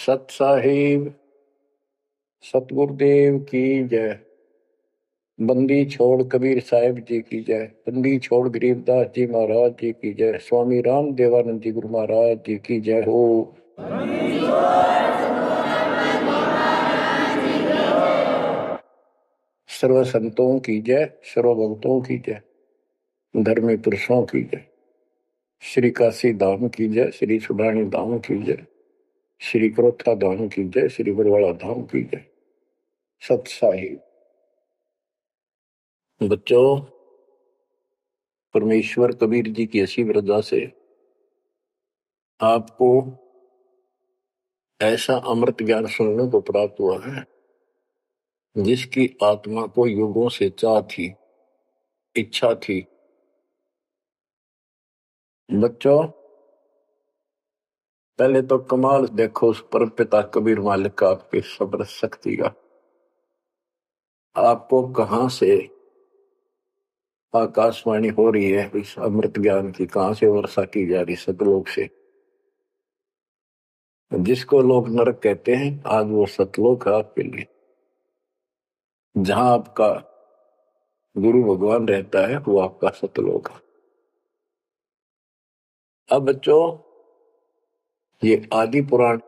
सत साहिब सतगुरुदेव की जय। बंदी छोड़ कबीर साहिब जी की जय। बंदी छोड़ गरीबदास जी महाराज जी की जय। स्वामी राम देवानंद जी गुरु महाराज जी की जय हो। सर्व संतों की जय, सर्व भक्तों की जय, धर्मी पुरुषों की जय। श्री काशी धाम की जय, श्री सुडानी धाम की जय, श्री क्रोथा धाम की जय, श्री बरवाड़ा धाम की जय। सत साहिब बच्चों, परमेश्वर कबीर जी की असीम रजा से आपको ऐसा अमृत ज्ञान सुनने को प्राप्त हुआ है जिसकी आत्मा को युगों से चाह थी, इच्छा थी। बच्चों, पहले तो कमाल देखो उस परम पिता कबीर मालिक का, आपके सब्र शक्ति का। आपको कहां से आकाशवाणी हो रही है इस अमृत ज्ञान की, कहां से वर्षा की जा रही सतलोक से। जिसको लोग नरक कहते हैं, आज वो सतलोक है आपके लिए, जहां आपका गुरु भगवान रहता है, वो आपका सतलोक है। अब बच्चों, ये आदि पुराण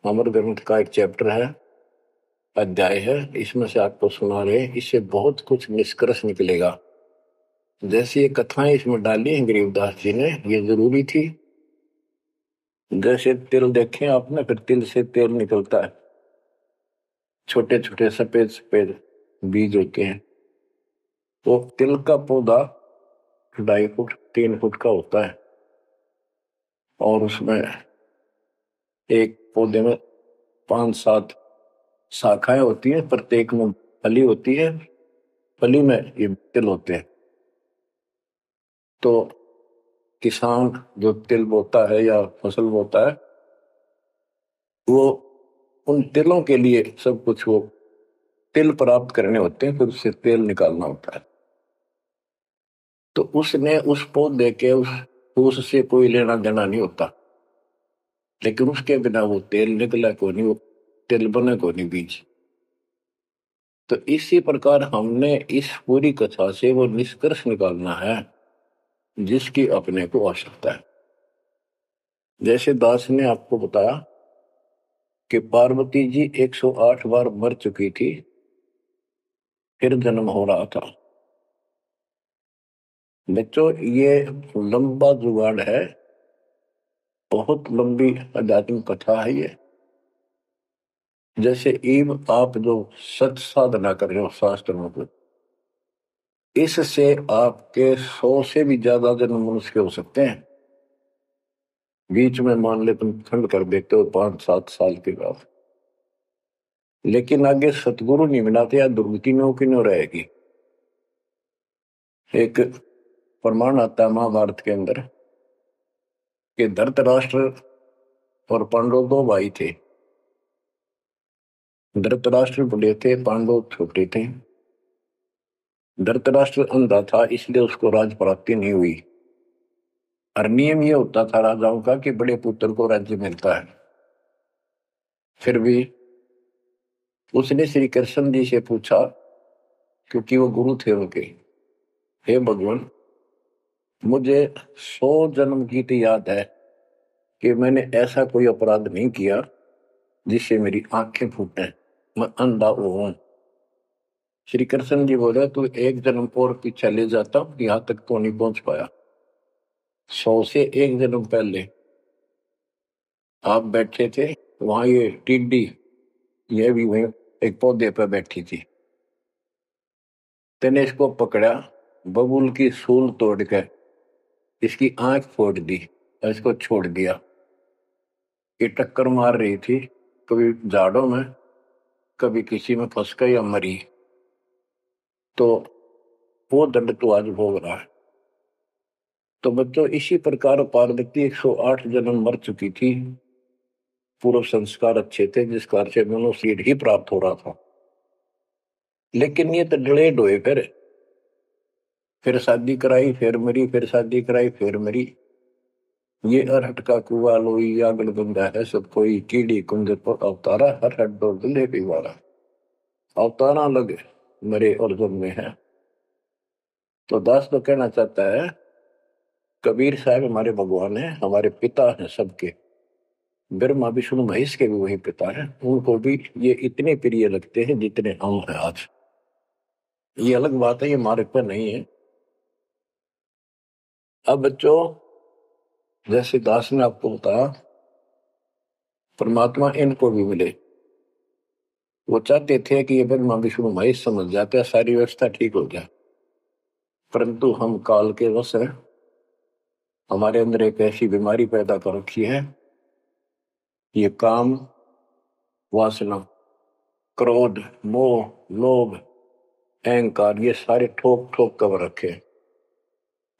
अमर ग्रंथ का एक चैप्टर है, अध्याय है, इसमें से आपको सुना रहे हैं। इससे बहुत कुछ निष्कर्ष निकलेगा। जैसे ये कथाएं इसमें डाली हैं गरीबदास जी ने, ये जरूरी थी। जैसे तिल देखे आपने, फिर तिल से तेल निकलता है, छोटे छोटे सफेद सफेद बीज होते हैं। तो तिल का पौधा 2.5 फुट 3 फुट का होता है, और उसमें एक पौधे में 5-7 शाखाएं होती है, प्रत्येक में फली होती है, फली में ये तिल होते हैं। तो किसान जो तिल बोता है या फसल बोता है, वो उन तिलों के लिए सब कुछ, वो तिल प्राप्त करने होते हैं, फिर उससे तेल निकालना होता है। तो उसने उस पौधे के उससे कोई लेना देना नहीं होता, लेकिन उसके बिना वो तेल निकला को नहीं, वो तिल बने को नहीं बीज। तो इसी प्रकार हमने इस पूरी कथा से वो निष्कर्ष निकालना है जिसकी अपने को आवश्यकता है। जैसे दास ने आपको बताया कि पार्वती जी 108 बार मर चुकी थी, फिर जन्म हो रहा था। बच्चों, ये लंबा जुगाड़ है, बहुत लंबी आध्यात्मिक कथा है ये। जैसे ईब आप जो सत साधना कर रहे हो शास्त्रों को, इससे आपके 100 से भी ज्यादा जन्म मनुष्य हो सकते हैं। बीच में मान ले तुम खंड कर देते हो 5-7 साल के बाद, लेकिन आगे सतगुरु नहीं मिलाते, या दुर्गति में किन्हों रहेगी। एक प्रमाण आता है महाभारत के अंदर कि धृतराष्ट्र और पांडव 2 भाई थे। धृतराष्ट्र बड़े थे, पांडव छोटे थे। धृतराष्ट्र अंधा था, इसलिए उसको राज प्राप्ति नहीं हुई। और नियम ये होता था राजाओं का कि बड़े पुत्र को राज्य मिलता है। फिर भी उसने श्री कृष्ण जी से पूछा, क्योंकि वो गुरु थे उनके, हे भगवान, मुझे 100 जन्म की तो याद है कि मैंने ऐसा कोई अपराध नहीं किया जिससे मेरी आंखें फूटे, मैं अंधा हूं। श्री कृष्ण जी बोले, तू एक जन्म और पीछे ले जाता, यहां तक तो नहीं पहुंच पाया। 100 से एक जन्म पहले आप बैठे थे वहां, ये टिड्डी ये भी वहीं एक पौधे पर बैठी थी। तेने इसको पकड़ा, बबूल की सूल तोड़ कर इसकी आंख फोड़ दी और इसको छोड़ दिया। ये टक्कर मार रही थी, कभी झाड़ों में, कभी किसी में फंस कर या मरी। तो वो दंड तो आज भोग रहा है। तो बच्चों, इसी प्रकार पार्वती 108 जन्म मर चुकी थी। पूर्व संस्कार अच्छे थे, जिस कारण से मनुष्य ही प्राप्त हो रहा था। लेकिन ये तो डिलेड हुए, फिर शादी कराई, फिर मरी, फिर शादी कराई, फिर मरी। ये अरहट का कुआ लोई आगल बंदा है सब कोई कीड़ी कुंज पर अवतारा हर हट दो दिले पीवारा। अवतारा लगे मरे और जन्मे हैं। तो दास तो कहना चाहता है कबीर साहब हमारे भगवान है, हमारे पिता हैं सबके। ब्रह्मा विष्णु महेश के भी वही पिता हैं, उनको भी ये इतने प्रिय लगते हैं जितने हम हैं आज। ये अलग बात है, ये हमारे पर नहीं है। अब बच्चों, जैसे दास ने आपको बताया परमात्मा इनको भी मिले। वो चाहते थे कि ये ब्रह्मा विष्णु महेश समझ जाते, सारी व्यवस्था ठीक हो जाए, परंतु हम काल के वश हैं। हमारे अंदर एक ऐसी बीमारी पैदा कर रखी है, ये काम, वासना, क्रोध, मोह, लोभ, अहंकार, ये सारे ठोक ठोक कर रखे।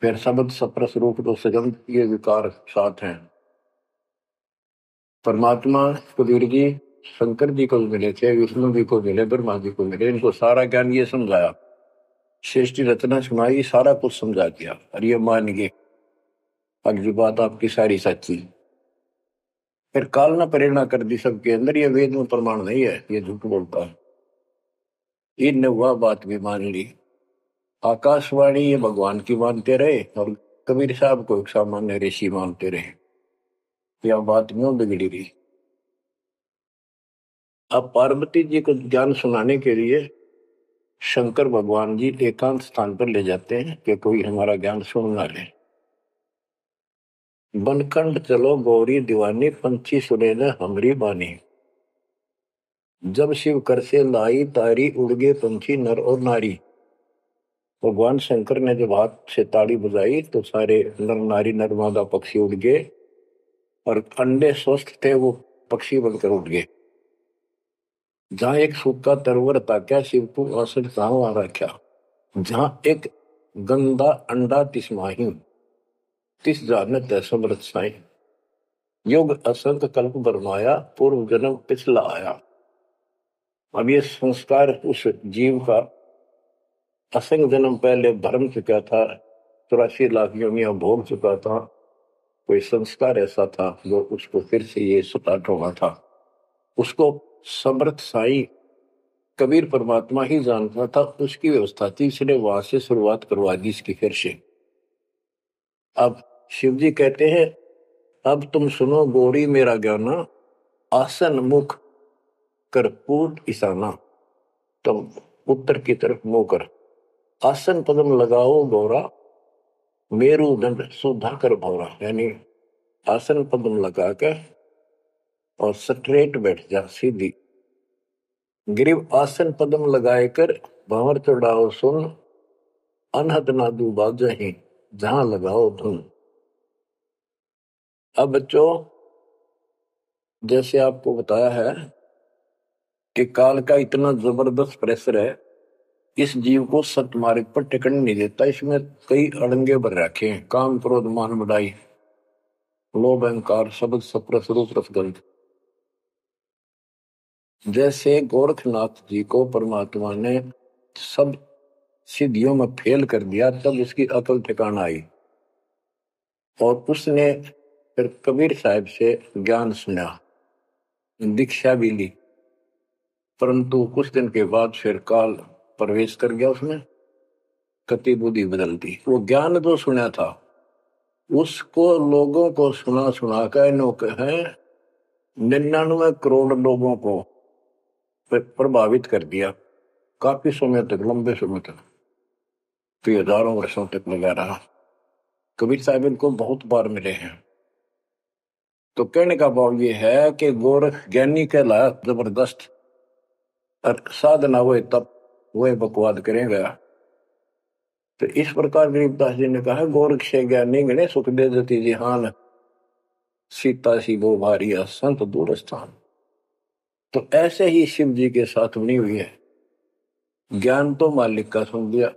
फिर शब्द सप्रस रूप तो सजन, ये विकार साथ हैं। परमात्मा कबीर जी शंकर जी को मिले थे, विष्णु जी को मिले, ब्रह्मा जी को मिले, इनको सारा ज्ञान ये समझाया, सृष्टि रचना सुनाई, सारा कुछ समझा दिया और ये मान गए अगली बात आपकी सारी सच्ची। फिर काल ने प्रेरणा कर दी सबके अंदर, ये वेद में प्रमाण नहीं है, ये झूठ बोलता है। इनने वह बात भी मान ली। आकाशवाणी ये भगवान की मानते रहे और कबीर साहब को एक सामान्य ऋषि मानते रहे। यह बात क्यों बिगड़ी रही। अब पार्वती जी को ज्ञान सुनाने के लिए शंकर भगवान जी एकांत स्थान पर ले जाते हैं कि कोई हमारा ज्ञान सुन ना ले। बनखंड चलो गौरी दीवानी, पंछी सुने न हमरी बानी। जब शिव कर से लाई तारी, उड़ गए पंछी नर और नारी। भगवान शंकर ने जब हाथ से ताड़ी बजाई तो सारे नर नारी नर मादा पक्षी उड़ गए और अंडे स्वस्थ थे वो पक्षी बनकर उड़ गए। जहां एक सूखा तरवर था क्या शिव को असर वहां रखा। जहां एक गंदा अंडा तिस्माही, तिस जानत है समृत साई। युग असंत कल्प बरमाया, पूर्व जन्म पिछला आया। अब ये संस्कार उस जीव का असंग जन्म पहले भरम चुका था, 84 लाख योनियां भोग चुका था। कोई संस्कार ऐसा था जो उसको फिर से ये स्टार्ट होना था। उसको समर्थ साई कबीर परमात्मा ही जानता था, उसकी व्यवस्था थी, इसने वहां से शुरुआत करवा दी इसकी फिर से। अब शिव जी कहते हैं अब तुम सुनो गौरी मेरा ज्ञाना, आसन मुख कर्पूर ईशाना। तुम उत्तर की तरफ मुंह कर, आसन पदम लगाओ गौरा, मेरुदंड सुधा कर भौरा। यानी आसन पदम लगा कर और स्ट्रेट बैठ जा सीधी। ग्रीव आसन पदम लगाए कर भंवर चढ़ाओ सुन, अनहद नादू बाजही जहां लगाओ धुन। अब बच्चों, जैसे आपको बताया है कि काल का इतना जबरदस्त प्रेशर है, इस जीव को सत्य मार्ग पर टिकन नहीं देता। इसमें कई अड़ंगे भर रखे हैं, काम क्रोध मान बढ़ाई, लोभ अहंकार, शब्द सप्रस रूप रसगंध। जैसे गोरखनाथ जी को परमात्मा ने सब सिद्धियों में फेल कर दिया, तब उसकी अकल ठिकाना आई और उसने फिर कबीर साहब से ज्ञान सुना, दीक्षा भी ली। परंतु कुछ दिन के बाद फिर काल प्रवेश कर गया उसमें, कति बुद्धि बदल दी। वो ज्ञान तो सुना था, उसको लोगों को सुना सुना कर है 99 करोड़ लोगों को प्रभावित कर दिया। काफी समय तक, लंबे समय तक, तो हजारों वर्षों तक लगा रहा। कबीर साहब इनको बहुत बार मिले हैं। तो कहने का भाव ये है कि गोरख ज्ञानी कहलाया जबरदस्त, और साधना हुए तब वह बकवाद करेगा। तो इस प्रकार गरीबदास जी ने कहा गोरख से ज्ञानी गणे, सुख दे जति जिहान, सीता सी वो भारी संत दूर स्थान। तो ऐसे ही शिव जी के साथ बनी हुई है। ज्ञान तो मालिक का सुन दिया,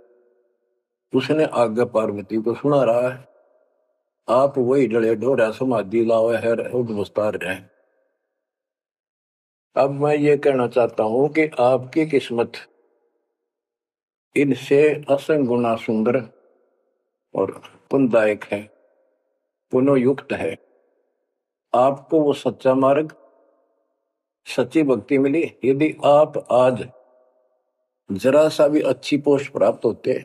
उसने आगे पार्वती को सुना रहा है। आप वही डले ढोरा समाधि लावे है मुस्तार रहे। अब मैं ये कहना चाहता हूं कि आपकी किस्मत इनसे असंग गुना सुंदर और पुण्यदायक है। पुनः है। आपको वो सच्चा मार्ग, सच्ची भक्ति मिली। यदि आप आज जरा सा भी अच्छी पोस्ट प्राप्त होते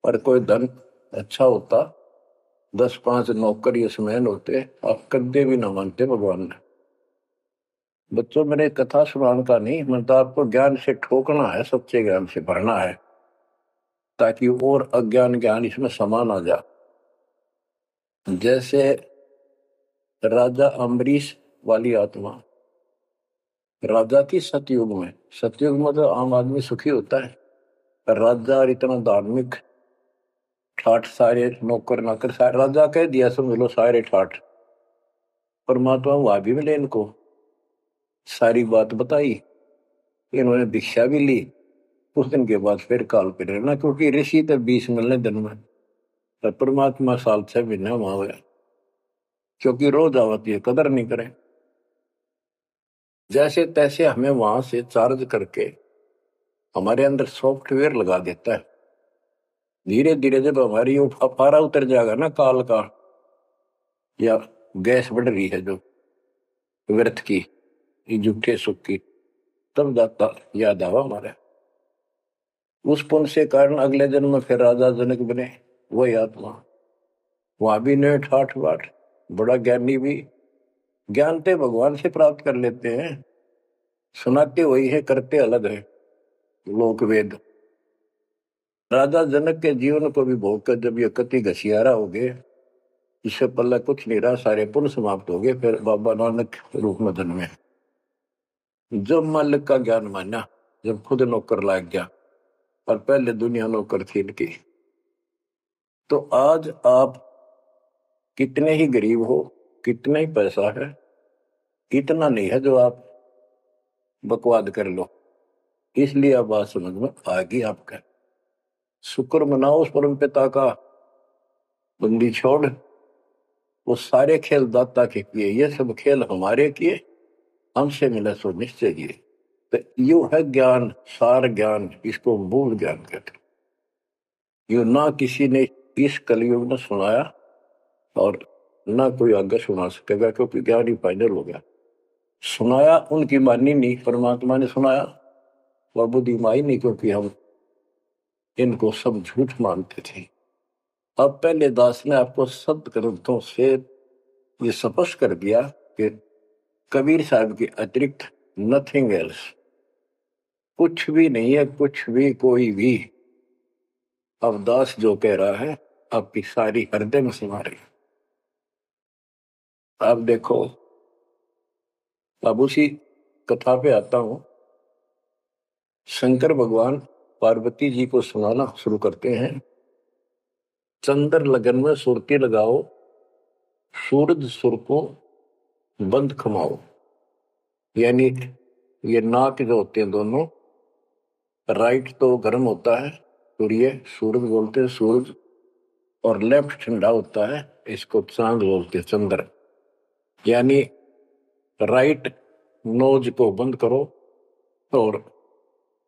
और कोई धन अच्छा होता, 10-5 नौकर यशमैन होते, आप कदे भी ना मानते भगवान ने। बच्चों, मैंने कथा सुनाने का नहीं, मतलब आपको ज्ञान से ठोकना है, सच्चे ज्ञान से भरना है, ताकि और अज्ञान ज्ञान इसमें समा ना जा। जैसे राजा अम्बरीश वाली आत्मा राजा थी सतयुग में। सतयुग में तो आम आदमी सुखी होता है, राजा और इतना धार्मिक, ठाठ सारे नौकर नाकर सारे, राजा कह दिया समझ लो सारे ठाठ। परमात्मा वहां भी मिले इनको, सारी बात बताई, इन्होंने दीक्षा भी ली। कुछ दिन के बाद फिर काल पे रहना, क्योंकि ऋषि तो 20 मिलने दिन में, पर परमात्मा साल 6 महीने वहां गया, क्योंकि रोज आवती है, कदर नहीं करें। जैसे तैसे हमें वहां से चार्ज करके हमारे अंदर सॉफ्टवेयर लगा देता है। धीरे धीरे जब हमारी वो पारा उतर जाएगा ना काल का, या गैस बढ़ रही है जो व्यर्थ की, झूठे सुख की, तब जाता याद आवा हमारे। उस पुण्य से कारण अगले जन्म में फिर राजा जनक बने वही आत्मा। वहां भी ने ठाठ बाट, बड़ा ज्ञानी भी, ज्ञानते भगवान से प्राप्त कर लेते हैं, सुनाते वही है, करते अलग है लोक वेद। राजा जनक के जीवन को भी भोग कर जब ये कति घसियारा हो गए, इससे पहले कुछ नहीं रहा, सारे पुण्य समाप्त हो गए, फिर बाबा नानक रूप में जन्मे। जब मालिक का ज्ञान माना, जब खुद नौकर लाग गया, और पहले दुनिया नौकर थी इनकी। तो आज आप कितने ही गरीब हो, कितना ही पैसा है, इतना नहीं है जो आप बकवाद कर लो। इसलिए अब बात समझ में आ गई आपका। शुक्र मनाओ उस परम पिता का, बंदी छोड़। वो सारे खेल दाता के किए, ये सब खेल हमारे किए, हमसे मिला सो निश्चय किए। तो यू है ज्ञान, सार ज्ञान, इसको मूल ज्ञान कहते। यू ना किसी ने इस कलयुग में सुनाया, और ना कोई आगे सुना सकेगा, क्योंकि ज्ञान ही फाइनल हो गया। सुनाया उनकी मानी नहीं, परमात्मा ने सुनाया, और बुद्धि माई नहीं, क्योंकि हम इनको सब झूठ मानते थे। अब पहले दास ने आपको सद ग्रंथों से ये स्पष्ट कर दिया कि कबीर साहब के अतिरिक्त नथिंग एल्स, कुछ भी नहीं है, कुछ भी कोई भी। अब दास जो कह रहा है आपकी सारी हृदय में समा रही। आप देखो, अब उसी कथा पे आता हूं। शंकर भगवान पार्वती जी को सुनाना शुरू करते हैं। चंद्र लगन में सुरती लगाओ, सूरज सुर को बंद खमाओ। यानी ये नाक जो होते हैं दोनों, राइट तो गर्म होता है, सूर्य सूरज बोलते हैं सूरज, और लेफ्ट ठंडा होता है, इसको चांद बोलते हैं चंद्र। यानी राइट नोज को बंद करो और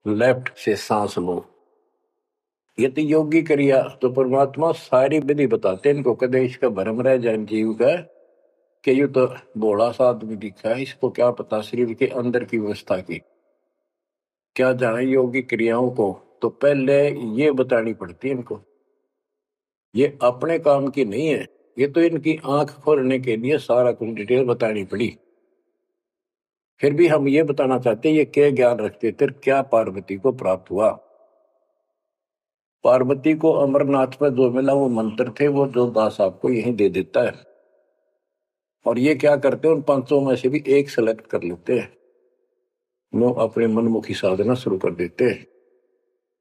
लेफ्ट से सांस लो। ये तो योगी क्रिया। तो परमात्मा सारी विधि बताते हैं इनको, कदे इसका भरम रह जाए जीव का कि यू तो भोला सा आदमी दिखा है, इसको क्या पता शरीर के अंदर की व्यवस्था की, क्या जाने योगी क्रियाओं को। तो पहले ये बतानी पड़ती है इनको, ये अपने काम की नहीं है, ये तो इनकी आंख खोलने के लिए सारा कुछ डिटेल बतानी पड़ी। फिर भी हम ये बताना चाहते हैं ये क्या ज्ञान रखते थे, क्या पार्वती को प्राप्त हुआ। पार्वती को अमरनाथ में जो मिला वो मंत्र थे, वो जो दास आपको यही दे देता है। और ये क्या करते हैं, उन 500 में से भी एक सेलेक्ट कर लेते हैं, वो अपने मनमुखी साधना शुरू कर देते हैं।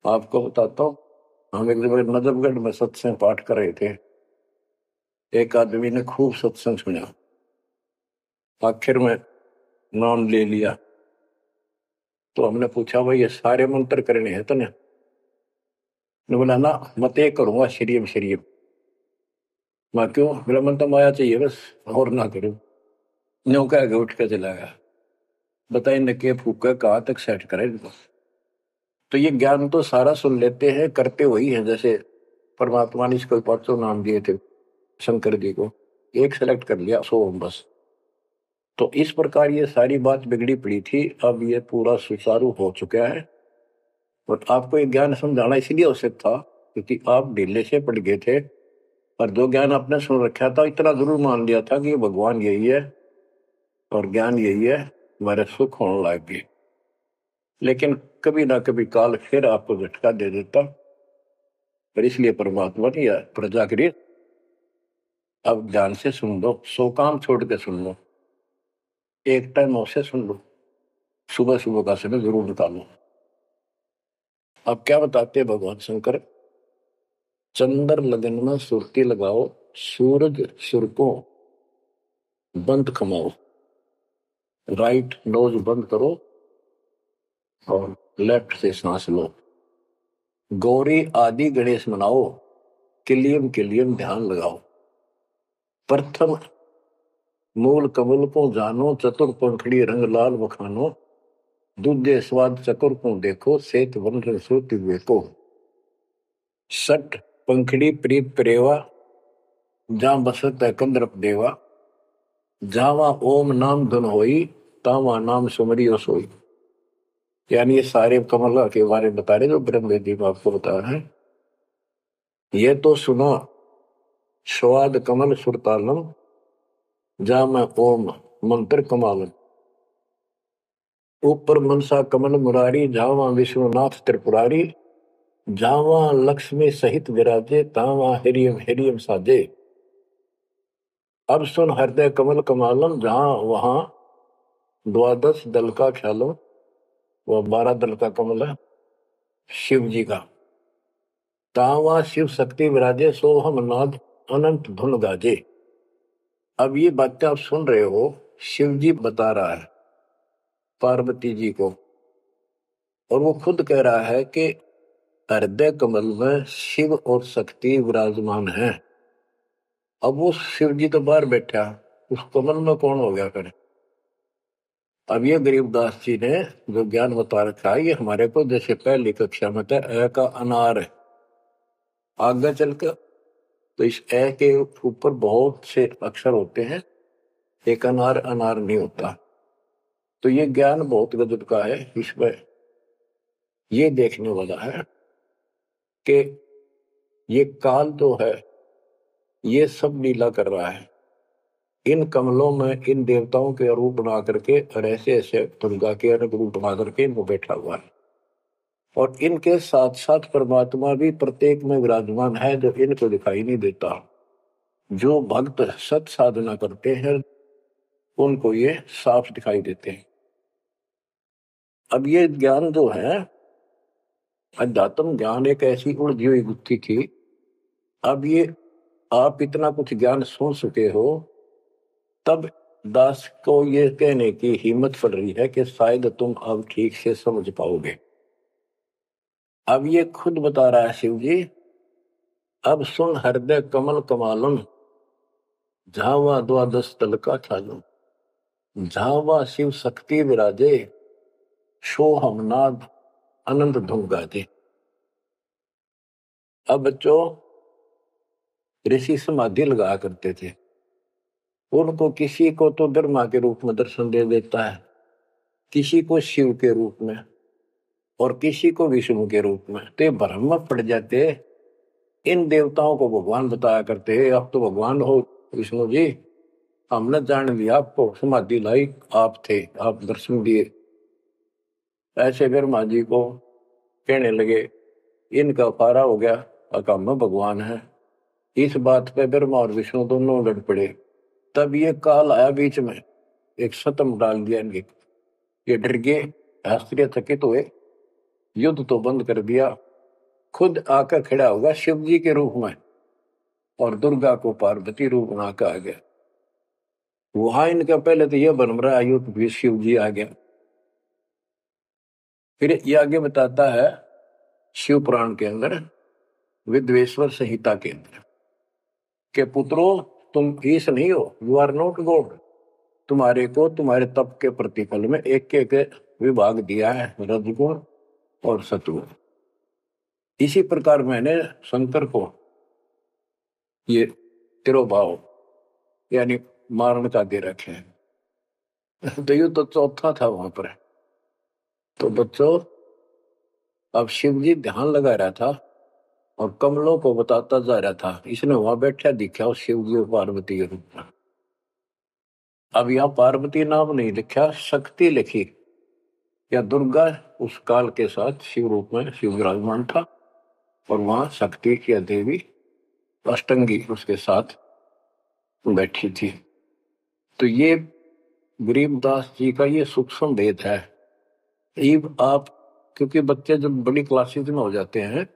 आपको बताता हूँ, हम एक जगह नजफगढ़ में सत्संग पाठ कर रहे थे। एक आदमी ने खूब सत्संग सुना, आखिर में नाम ले लिया। तो हमने पूछा भाई ये सारे मंत्र करने हैं तने? बोला ना, मत एक करूंगा शरीम शरीम। मैं क्यों? बोला मन तो माया चाहिए बस, और ना करूं। न्यू कह के उठ के चला गया। बताइए न के फूका कहाँ तक सेट करें इनको। तो ये ज्ञान तो सारा सुन लेते हैं, करते वही है। जैसे परमात्मा ने इसको 500 नाम दिए थे शंकर जी को, एक सेलेक्ट कर लिया, सोम बस। तो इस प्रकार ये सारी बात बिगड़ी पड़ी थी, अब ये पूरा सुचारू हो चुका है। और आपको ये ज्ञान समझाना इसलिए आवश्यक था क्योंकि आप ढीले से पड़ गए थे, और जो ज्ञान आपने सुन रखा था इतना जरूर मान लिया था कि ये भगवान यही है और ज्ञान यही है, हमारे सुख होने लग गए। लेकिन कभी ना कभी काल फिर आपको झटका दे देता, पर इसलिए परमात्मा ने यह प्रजा करी, अब ध्यान से सुन लो, सो काम छोड़ के सुन लो, एक टाइम से सुन लो, सुबह सुबह का समय जरूर निकालो। अब क्या बताते हैं भगवान शंकर, चंद्र लगन में सुरती लगाओ, सूरज सुर को बंद कमाओ, राइट नोज बंद करो और लेफ्ट से सांस लो, गौरी आदि गणेश मनाओ, किलियम किलियम ध्यान लगाओ, प्रथम मूल कमल को जानो, चतुर पंखड़ी रंग लाल बखानो, दूजे स्वाद चतुर को देखो, सेत वन सुत विवेको, सट पंखड़ी प्रीत प्रेवा, जहां बसत है कंद्रप देवा, जावा ओम नाम धुन होई, तावा नाम सुमरियो सोई। यानी ये सारे कमल के बारे में बता रहे जो ब्रह्म वेदी में आपको बता रहे हैं। ये तो सुनो स्वाद कमल सुरतालम, जा मैं ओम मंत्र कमालन, ऊपर मनसा कमल मुरारी, जावा विष्णुनाथ त्रिपुरारी, जावा लक्ष्मी सहित विराजे, तावा हिरियम हिरियम साजे। अब सुन हृदय कमल कमालम, जहां वहां द्वादश दल का ख्यालो, वह 12 दल का कमल है शिव जी का, तावा शिव शक्ति विराजे, सोहम नाद अनंत धुन गाजे। अब ये बातें आप सुन रहे हो, शिव जी बता रहा है पार्वती जी को, और वो खुद कह रहा है कि हृदय कमल में शिव और शक्ति विराजमान है। अब वो शिव जी तो बाहर बैठा, उस कमल में कौन हो गया करे। अब ये गरीबदास जी ने जो ज्ञान बता रखा है, ये हमारे को जैसे पहली कक्षा में था ए का अनार है, आगे चलकर तो इस ए के ऊपर बहुत से अक्षर होते हैं, एक अनार अनार नहीं होता। तो ये ज्ञान बहुत गजब का है। इसमें ये देखने वाला है कि ये काल जो है ये सब लीला कर रहा है, इन कमलों में इन देवताओं के रूप बना करके और ऐसे ऐसे दुर्गा के अलग रूप बना करके इनको बैठा हुआ है, और इनके साथ साथ परमात्मा भी प्रत्येक में विराजमान है जो इनको दिखाई नहीं देता। जो भक्त सत साधना करते हैं उनको ये साफ दिखाई देते हैं। अब ये ज्ञान जो है अध्यात्म ज्ञान एक ऐसी उलझी हुई गुत्थी थी। अब ये आप इतना कुछ ज्ञान सुन चुके हो, तब दास को ये कहने की हिम्मत पड़ रही है कि शायद तुम अब ठीक से समझ पाओगे। अब ये खुद बता रहा है शिव जी, अब सुन हृदय कमल कमालम, झावा द्वादश तल का ख्यालम, झावा शिव शक्ति विराजे, सोहम नाद अनंत धुन गाजे। अब बच्चों ऋषि समाधि लगा करते थे, उनको किसी को तो ब्रह्मा के रूप में दर्शन दे देता है, किसी को शिव के रूप में और किसी को विष्णु के रूप में। तो भ्रम में पड़ जाते, इन देवताओं को भगवान बताया करते हैं, अब तो भगवान हो विष्णु जी, हमने जान लिया आपको, समाधि लाई आप थे, आप दर्शन दिए। ऐसे ब्रह्मा जी को कहने लगे इनका पारा हो गया, अकाम में भगवान है। इस बात पे ब्रह्मा और विष्णु दोनों लड़ पड़े। तब ये काल आया बीच में, एक सतम डाल दिया इनके, ये डर गए, आश्चर्यचकित हुए, युद्ध तो बंद कर दिया, खुद आकर खड़ा होगा शिव जी के रूप में और दुर्गा को पार्वती रूप बना कर आ गया। वहां इनका पहले तो यह बन रहा है युद्ध भी शिव जी आ गया। फिर ये आगे बताता है शिव पुराण के अंदर विद्वेश्वर संहिता के अंदर के पुत्रों तुम ईश नहीं हो, यू आर नॉट गॉड, तुम्हारे को तुम्हारे तप के प्रतिफल में एक एक विभाग दिया है, रजगुण और सतगुण। इसी प्रकार मैंने शंकर को ये तिरोभाव यानी मारण का दे रखे हैं। तो ये तो चौथा था वहां पर। तो बच्चों, अब शिव जी ध्यान लगा रहा था और कमलों को बताता जा रहा था। इसने वहां बैठा दिखा उस शिव जी और पार्वती के रूप में। अब यहाँ पार्वती नाम नहीं लिखा, शक्ति लिखी, या दुर्गा उस काल के साथ शिव रूप में शिव विराजमान था, और वहां शक्ति की देवी अष्टंगी उसके साथ बैठी थी। तो ये गरीबदास जी का ये सूक्ष्म भेद है। ईब आप, क्योंकि बच्चे जब बड़ी क्लासेज में हो जाते हैं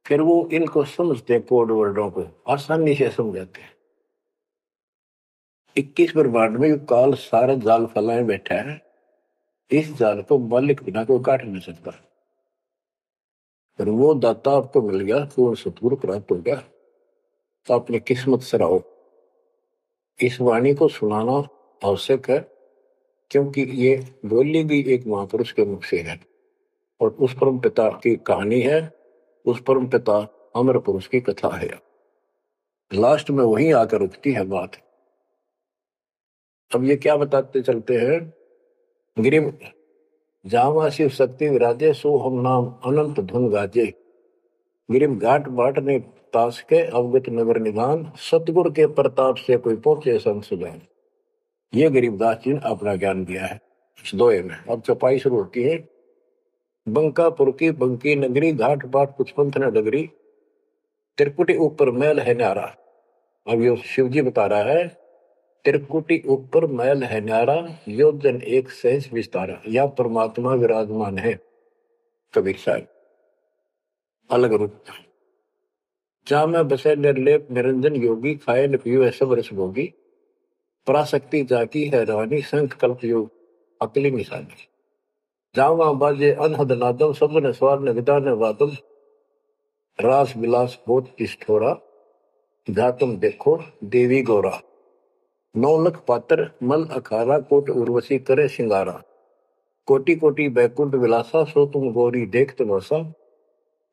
फिर वो इनको समझते हैं, कोड वर्डों को आसानी से समझाते हैं। 21 ब्रह्मांड में काल सारा जाल फैलाए बैठा है, इस जाल को मालिक बिना कोई काट नहीं सकता। फिर वो दाता आपको मिल गया, पूर्ण सतगुरु प्राप्त हो गया, तो अपनी किस्मत से रहो। इस वाणी को सुनाना आवश्यक है, क्योंकि ये बोली गई एक महापुरुष के मुख से है और उस परम पिता की कहानी है, उस परम पिता अमर पुरुष की कथा है। लास्ट में वहीं आकर रुकती है बात। अब ये क्या बताते चलते हैं, गिरिम जावा शिव शक्ति विराजे, सो हम नाम अनंत धुन गाजे। गिरिम घाट बाट ने तास के अवगत नगर निधान, सतगुरु के प्रताप से कोई पहुंचे संत सुजान। ये गरीबदास जी ने अपना ज्ञान दिया है इस दोहे में। अब चौपाई शुरू होती है। बंकापुर की बंकी नगरी, घाट बाट कुछ पंथ न डगरी, त्रिकुटी ऊपर महल है न्यारा। अब ये शिव जी बता रहा है, त्रिकुटी ऊपर महल है न्यारा, योजन एक सहज विस्तारा। या परमात्मा विराजमान है कबीर साहब अलग रूप। जहां में बसे निर्लेप निरंजन योगी, खाए न पियो सब रस भोगी, पराशक्ति जाकी है रानी, संख कल्प योग अकली निशानी। जहां बाजे अनहद नादम, सब न स्वार न विदा न वादम, रास विलास बहुत किष्ठोरा, जा तुम देखो देवी गौरा। 9 लख पात्र मल अखारा, कोट उर्वशी करे सिंगारा, कोटि कोटि बैकुंठ विलासा, सो तुम गौरी देख तमाशा।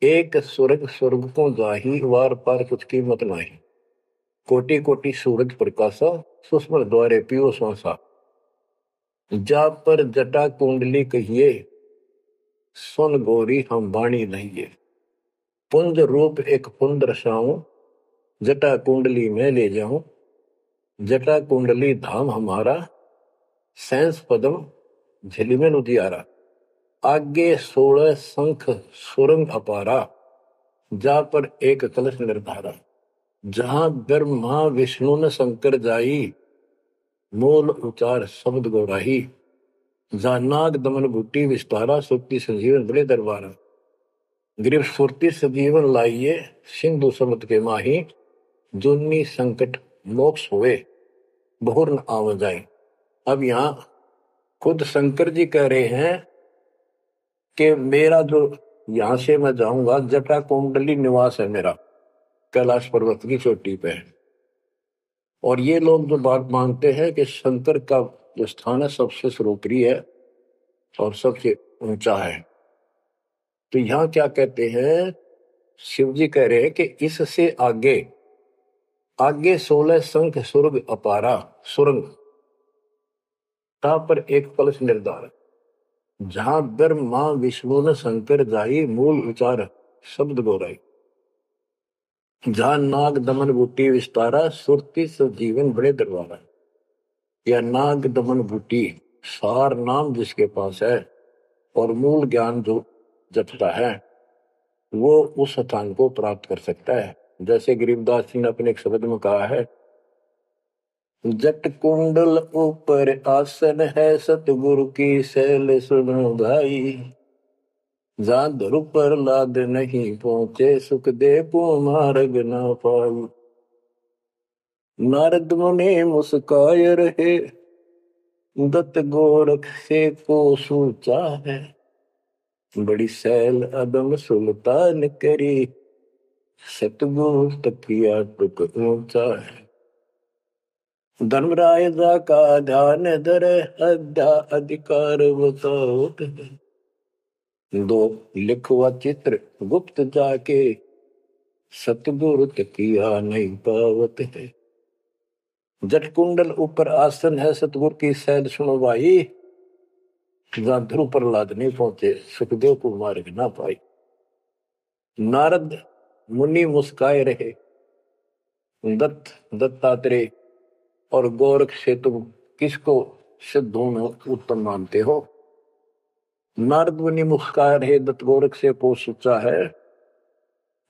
एक स्वर्ग स्वर्ग को जाही, वार पार कुछ कीमत नाही, कोटि कोटि सूरज प्रकाशा, सुस्मर द्वारे पियो श्वासा। जा पर जटा कुंडली कहिए, सुन गौरी हम बाणी नहिए, पुंज रूप एक पुंज रसाऊं, जटा कुंडली में ले जाऊं। जटा कुंडली धाम हमारा, सैंस पदम झिलिमिन उजियारा। आगे 16 शंख सुरंग अपारा, जा पर एक कलश निर्धारा। जहां ब्रह्मा विष्णु न शंकर जाई, मूल उचार शब्द गौराही। जहां नाग दमन बूटी विस्तारा, सुक्ति संजीवन बड़े दरबारा। गिरिव सुरती सजीवन लाइए, सिंधु समुद्र के माही, जुन्नी संकट मोक्ष हुए, बहुर न आव जाए। अब यहाँ खुद शंकर जी कह रहे हैं कि मेरा जो यहां से मैं जाऊंगा, जटा कुंडली निवास है मेरा, कैलाश पर्वत की चोटी पे। और ये लोग जो बात मानते हैं कि शंकर का जो स्थान है सबसे सर्वोपरि है और सबसे ऊंचा है, तो यहाँ क्या कहते हैं, शिव जी कह रहे हैं कि इससे आगे आगे 16 शंख सुरग अपारा, सुरंग पर एक कलश निर्धार। जहां ब्रह्मा विष्णु न शंकर जाई, मूल उचार शब्द गौराई। जहां नाग दमन बूटी विस्तारा, सुरती जीवन बड़े दरबारा। या नाग दमन बूटी सार नाम जिसके पास है और मूल ज्ञान जो जपता है, वो उस स्थान को प्राप्त कर सकता है। जैसे गरीबदास जी ने अपने एक शब्द में कहा है, जट कुंडल ऊपर आसन है, सतगुरु की शैल सुनो भाई। जहां ध्रुव पर लाद नहीं पहुंचे, सुख दे पो मार्ग ना पाई। नारद मुनि मुस्काय रहे, दत्त गोरख से को सोचा है। बड़ी सैल अदम सुल्तान करी, सतगुरु तकिया टुक ऊंचा है। धर्मराय जा का ध्यान धरे, अध्या अधिकार बताओ। दो लिखवा चित्र गुप्त जाके, सतगुरु तकिया नहीं पावत है। जट कुंडल ऊपर आसन है सतगुरु की सैद सुनो भाई, जहां ध्रुव प्रहलाद नहीं पहुंचे सुखदेव को मार्ग ना पाई। नारद मुनि मुस्काए रहे, दत्तात्रेय और गोरख से तुम किसको सिद्धों में उत्तम मानते हो? नारद मुनि मुस्काए रहे, दत्त गोरख से पोष ऊंचा है,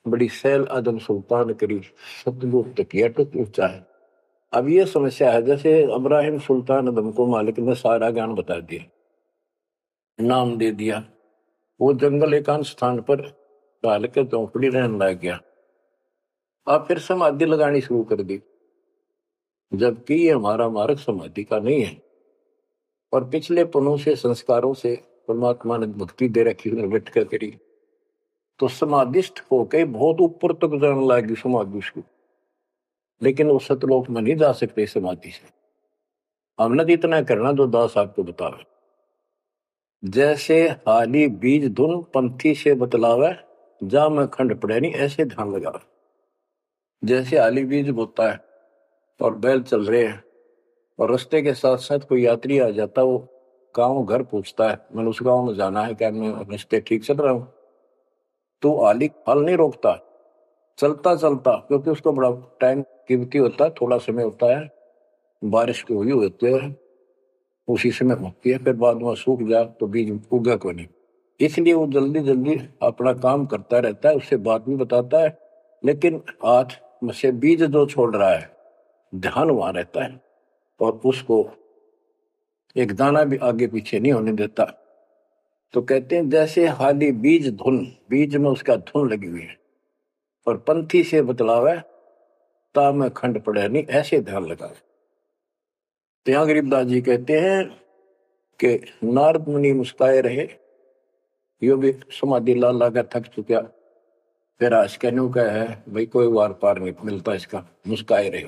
बड़ी सैल आदम सुल्तान करी सतगुरु तकिया टुक ऊंचा है। अब ये समस्या है, जैसे इब्राहिम सुल्तान आदम को मालिक ने सारा ज्ञान बता दिया, नाम दे दिया, वो जंगल एकांत स्थान पर डाल के झोंपड़ी रहने लग गया। अब फिर समाधि लगानी शुरू कर दी, जबकि ये हमारा मार्ग समाधि का नहीं है, और पिछले पुनों से संस्कारों से परमात्मा ने भक्ति दे रखी, बैठ कर करी, तो समाधिस्थ होके बहुत ऊपर तक जाने लगी समाधि उसको, लेकिन वो सतलोक में नहीं जा सकते समाधि से। हमने तो इतना करना जो दास आपको बतावे, जैसे हाली बीज धुन पंथी से बतलावे, जा मैं खंड पड़े नहीं, ऐसे ध्यान लगा। जैसे हाली बीज बोता है और बैल चल रहे हैं, और रास्ते के साथ साथ कोई यात्री आ जाता, वो गांव घर पूछता है मैंने उस गांव में जाना है, क्या मैं रास्ते ठीक चल रहा हूं? तो आली फल नहीं रोकता, चलता चलता, क्योंकि उसको बड़ा टाइम कीमती होता है, थोड़ा समय होता है, बारिश की हुई होती है, उसी समय होती है, फिर बाद में सूख जा तो बीज उगा को नहीं, इसलिए वो जल्दी जल्दी अपना काम करता रहता है, उससे बात भी बताता है, लेकिन आज से बीज जो छोड़ रहा है ध्यान वहां रहता है, और उसको एक दाना भी आगे पीछे नहीं होने देता। तो कहते हैं जैसे हाली बीज धुन, बीज में उसका धुन लगी हुई है, और पंथी से बतलावे, ता में खंड पड़े नहीं, ऐसे ध्यान लगा। तो यहां गरीबदास जी कहते हैं कि नारद मुनि मुस्काए रहे, यो भी समाधि ला लाकर थक चुका, फिर आज कहने का है भाई कोई वार पार नहीं मिलता इसका, मुस्काए रहे,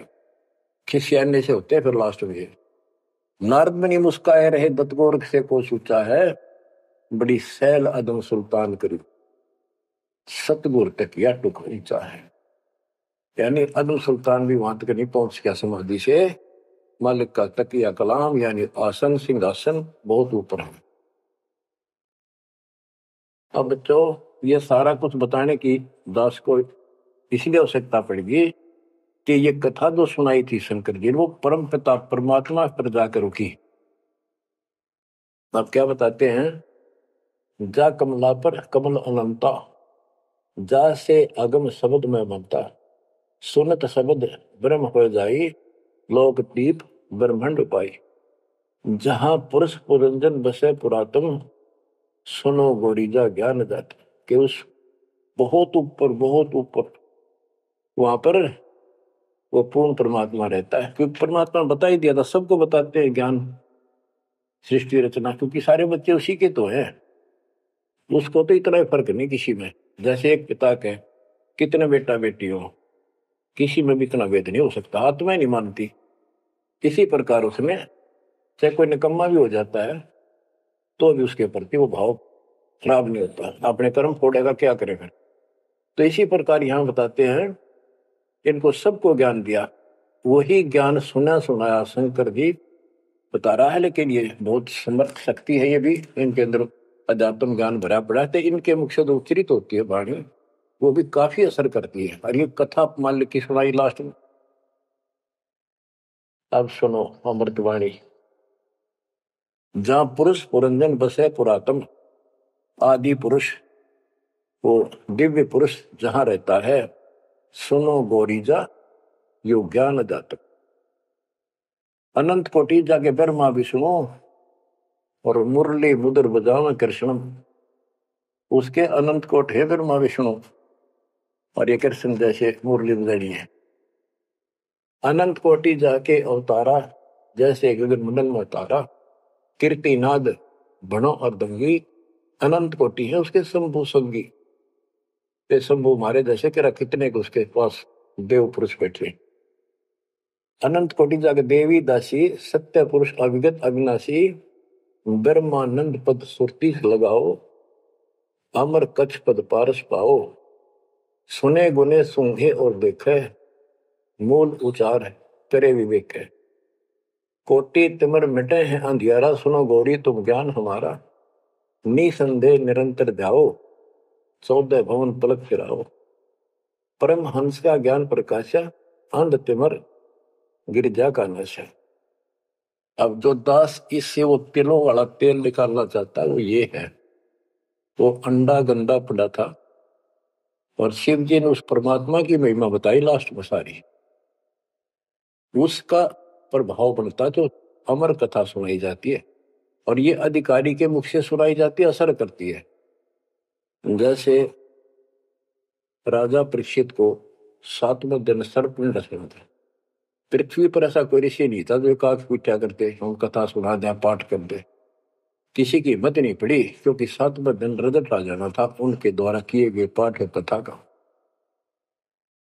खिसियाने से होते फिर लास्ट में। नारद मुनि मुस्काए रहे, दत्त गोरख से को सूचा है, बड़ी सैल अदम सुल्तान करी सतगुर तक या टुक ऊंचा है। यानी अदम सुल्तान भी वहां तक नहीं पहुंच गया समाधि से, मालिक का तकिया कलाम यानी आसन सिंहासन बहुत ऊपर है। अब बच्चों ये सारा कुछ बताने की दास को इसलिए आवश्यकता पड़ेगी कि ये कथा जो सुनाई थी शंकर जी, वो परम पिता परमात्मा पर जाकर रुकी। अब क्या बताते हैं, जा कमला पर कमल अनंता, जा से अगम शब्द में बनता, सुनत शब्द ब्रह्म हो जाई, लोक दीप ब्रह्मंड पाई, जहां पुरुष पुरंजन बसे पुरातन, सुनो गोरीजा ज्ञान जात। के उस बहुत ऊपर वहां पर वो पूर्ण परमात्मा रहता है, क्योंकि परमात्मा बता ही दिया था, सबको बताते हैं ज्ञान सृष्टि रचना, क्योंकि सारे बच्चे उसी के तो हैं, उसको तो इतना फर्क नहीं किसी में। जैसे एक पिता के कितने बेटा बेटी हो, किसी में भी इतना भेद नहीं हो सकता, आत्मा नहीं मानती। इसी प्रकार उसमें चाहे कोई निकम्मा भी हो जाता है तो भी उसके प्रति वो भाव खराब नहीं होता, अपने कर्म फोड़ेगा क्या करे फिर। तो इसी प्रकार यहां बताते हैं, इनको सबको ज्ञान दिया, वही ज्ञान सुना सुनाया शंकर जी बता रहा है, लेकिन ये बहुत समर्थ शक्ति है, ये भी इनके अंदर अध्यात्म ज्ञान भरा पड़ा है, तो इनके मुख से जो उच्चरित होती है वाणी वो भी काफी असर करती है। और ये कथा मान ली की सुनाई लास्ट में, अब सुनो अमृतवाणी। जहां पुरुष पुरंजन बसे पुरातन, आदि पुरुष वो दिव्य पुरुष जहां रहता है, सुनो गोरीजा यो ज्ञान जातक, अनंत कोटि जाके ब्रह्मा विष्णु और मुरली मुदर बजाव कृष्णम, उसके अनंत कोट है ब्रह्मा विष्णु, और ये कृष्ण जैसे मुरली बजानी है। अनंत कोटि जाके अवतारा, जैसे गगन मंडल में अवतारा, कीर्तिनाद भणो और दंगी, अनंत कोटि है उसके शंभु संगी, ये शंभु मारे जैसे कि कितने को उसके पास देव पुरुष बैठे। अनंत कोटि जाके देवी दासी, सत्य पुरुष अविगत अविनाशी, ब्रह्मानंद पद सुरती लगाओ, अमर कच्छ पद पारस पाओ, सुने गुने सूंघे और देखे, मूल उचार तेरे विवेक है। कोटि तिमिर मिटे हैं अंधियारा, सुनो गौरी तुम ज्ञान हमारा। निसंदेह निरंतर ध्याओ, 14 भवन पलक फिराओ। परम हंस का ज्ञान प्रकाशा, अंध तिमर गिरजा का नशा। अब जो दास इससे वो तिलों वाला तेल निकालना चाहता है वो ये है। वो अंडा गंदा पड़ा था और शिव जी ने उस परमात्मा की महिमा बताई लास्ट में सारी, उसका प्रभाव बनता जो अमर कथा सुनाई जाती है और ये अधिकारी के मुख से सुनाई जाती है, असर करती है। जैसे राजा परीक्षित को 7वें दिन सर्प ने डसा था। पृथ्वी पर ऐसा कोई ऋषि नहीं था जो काक पूछा करते हम कथा सुना दें पाठ कर दे, किसी की हिम्मत नहीं पड़ी, क्योंकि 7वें दिन रजत आ जाना था उनके द्वारा किए गए पाठ कथा का।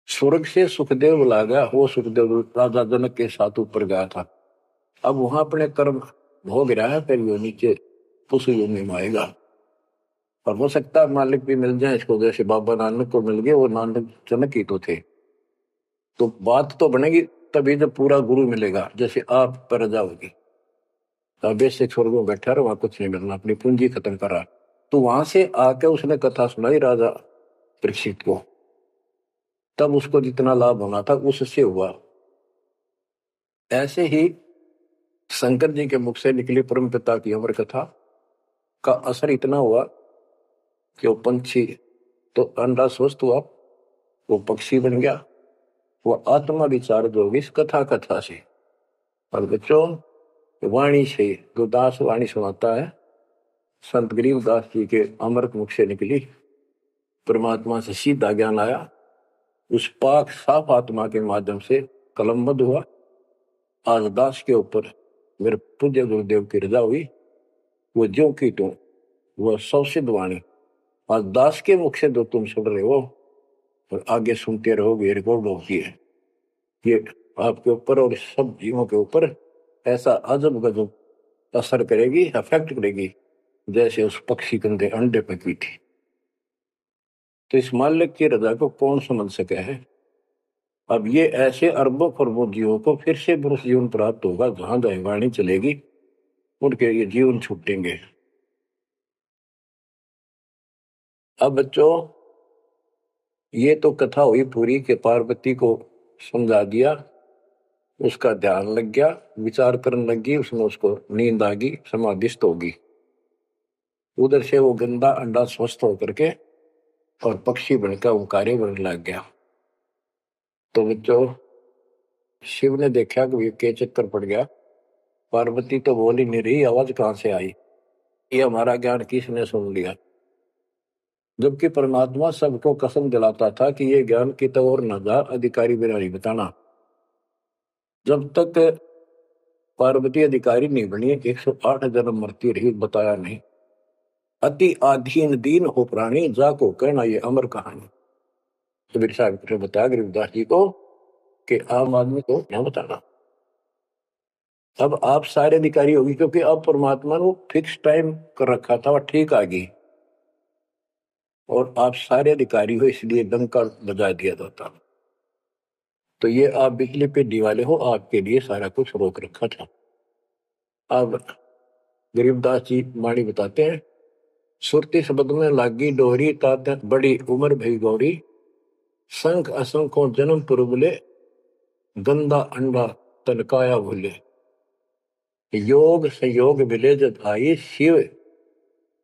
स्वर्ग से सुखदेव बुला गया, वो सुखदेव राजा जनक के साथ ऊपर गया था। अब वहां अपने कर्म भोग रहा है, फिर वो नीचे पुष्प योनि में आएगा और हो सकता है मालिक भी मिल जाए इसको, जैसे बाबा नानक को मिल गए, वो नानक जनक ही तो थे। तो बात तो बनेगी तभी जब पूरा गुरु मिलेगा, जैसे आप पर रजा होगी। बेसिक स्वर्ग में बैठा रहा, वहां कुछ नहीं मिलना, अपनी पूंजी खत्म करा। तो वहां से आके उसने कथा सुनाई राजा परीक्षित को, तब उसको जितना लाभ होना था उससे हुआ। ऐसे ही शंकर जी के मुख से निकली परम पिता की अमर कथा का असर इतना हुआ कि वो पंछी तो अंडा स्वस्थ हुआ, वो पक्षी बन गया, वो आत्मा विचार जो इस कथा से। और बच्चों, वाणी से जो दास वाणी सुनाता है, संत गरीबदास जी के अमृत मुख से निकली, परमात्मा से सीधा ज्ञान आया, उस पाक साफ आत्मा के माध्यम से कलमबद्ध हुआ। आज दास के ऊपर मेरे पूज्य गुरुदेव की रजा हुई, वो ज्यों की त्यों वह सौसिद्ध वाणी आज दास के मुख से जो तुम सुन रहे हो और आगे सुनते रहोगे, रिकॉर्ड होती है, ये आपके ऊपर और सब जीवों के ऊपर ऐसा अजब गजब असर करेगी, अफेक्ट करेगी, जैसे उस पक्षी कंधे अंडे पे की थी। तो इस मालिक की रजा को कौन समझ सके है। अब ये ऐसे अरबों खरबों जीवों को फिर से पुरुष जीवन प्राप्त होगा, जहां दैवाणी चलेगी उनके ये जीवन छूटेंगे। अब बच्चों, ये तो कथा हुई पूरी के पार्वती को समझा दिया, उसका ध्यान लग गया, विचार करने लगी, उसमें उसको नींद आ गई, समाधिस्थ होगी। उधर से वो गंदा अंडा स्वस्थ होकर के और पक्षी बनकर ओंकारे बनने लग गया। तो बच्चों, शिव ने देखा कि ये चक्कर पड़ गया, पार्वती तो बोल ही नहीं रही, आवाज कहां से आई, ये हमारा ज्ञान किसने सुन लिया। जबकि परमात्मा सबको कसम दिलाता था कि ये ज्ञान की तो और न जा, अधिकारी बिना नहीं बताना। जब तक पार्वती अधिकारी नहीं बनी 108 जन्म मरती रही, बताया नहीं। अति आधीन दीन हो प्राणी, जाको कहना ये अमर कहानी। कबीर साहब ने बताया गरीबदास जी को कि आम आदमी को न बताना। अब आप सारे अधिकारी होगी, क्योंकि अब परमात्मा ने फिक्स टाइम कर रखा था, वह ठीक आ गई और आप सारे अधिकारी हो, इसलिए डंका बजा दिया जाता। तो ये आप बिजली पे दीवाले हो, आपके लिए सारा कुछ रोक रखा था। अब गरीबदास जी वाणी बताते हैं, सुरती शब्द में लागी डोरी, तात बड़ी उम्र भई गौरी, संख असंखों जन्म पुरबले, गंदा अंडा तनकाया भूले। योग संयोग मिले जब आई, शिव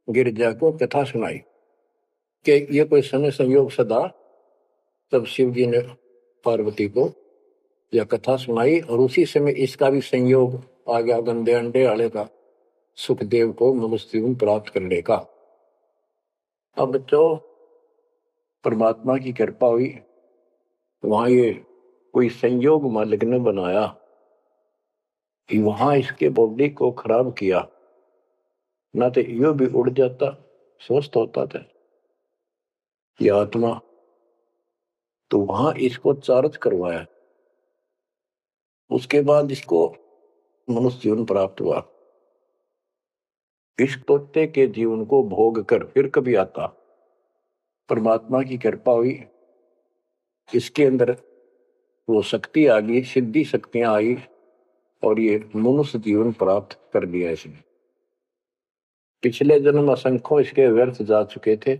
गिरजा को कथा सुनाई। कि ये कोई समय संयोग सदा, तब शिव जी ने पार्वती को यह कथा सुनाई और उसी समय इसका भी संयोग आ गया, गंदे अंडे वाले का, सुखदेव को मनुष्य जीवन प्राप्त करने का। अब बच्चों, परमात्मा की कृपा हुई, वहां ये कोई संयोग मालिक ने बनाया कि वहां इसके बॉडी को खराब किया, ना तो यो भी उड़ जाता, स्वस्थ होता था ये आत्मा। तो वहां इसको चार्ज करवाया, उसके बाद इसको मनुष्य जीवन प्राप्त हुआ। इस तोते के जीवन को भोग कर फिर कभी आता, परमात्मा की कृपा हुई, इसके अंदर वो शक्ति आ गई, सिद्धि शक्तियां आई और ये मनुष्य जीवन प्राप्त कर लिया इसने। पिछले जन्म असंख्यों इसके व्यर्थ जा चुके थे,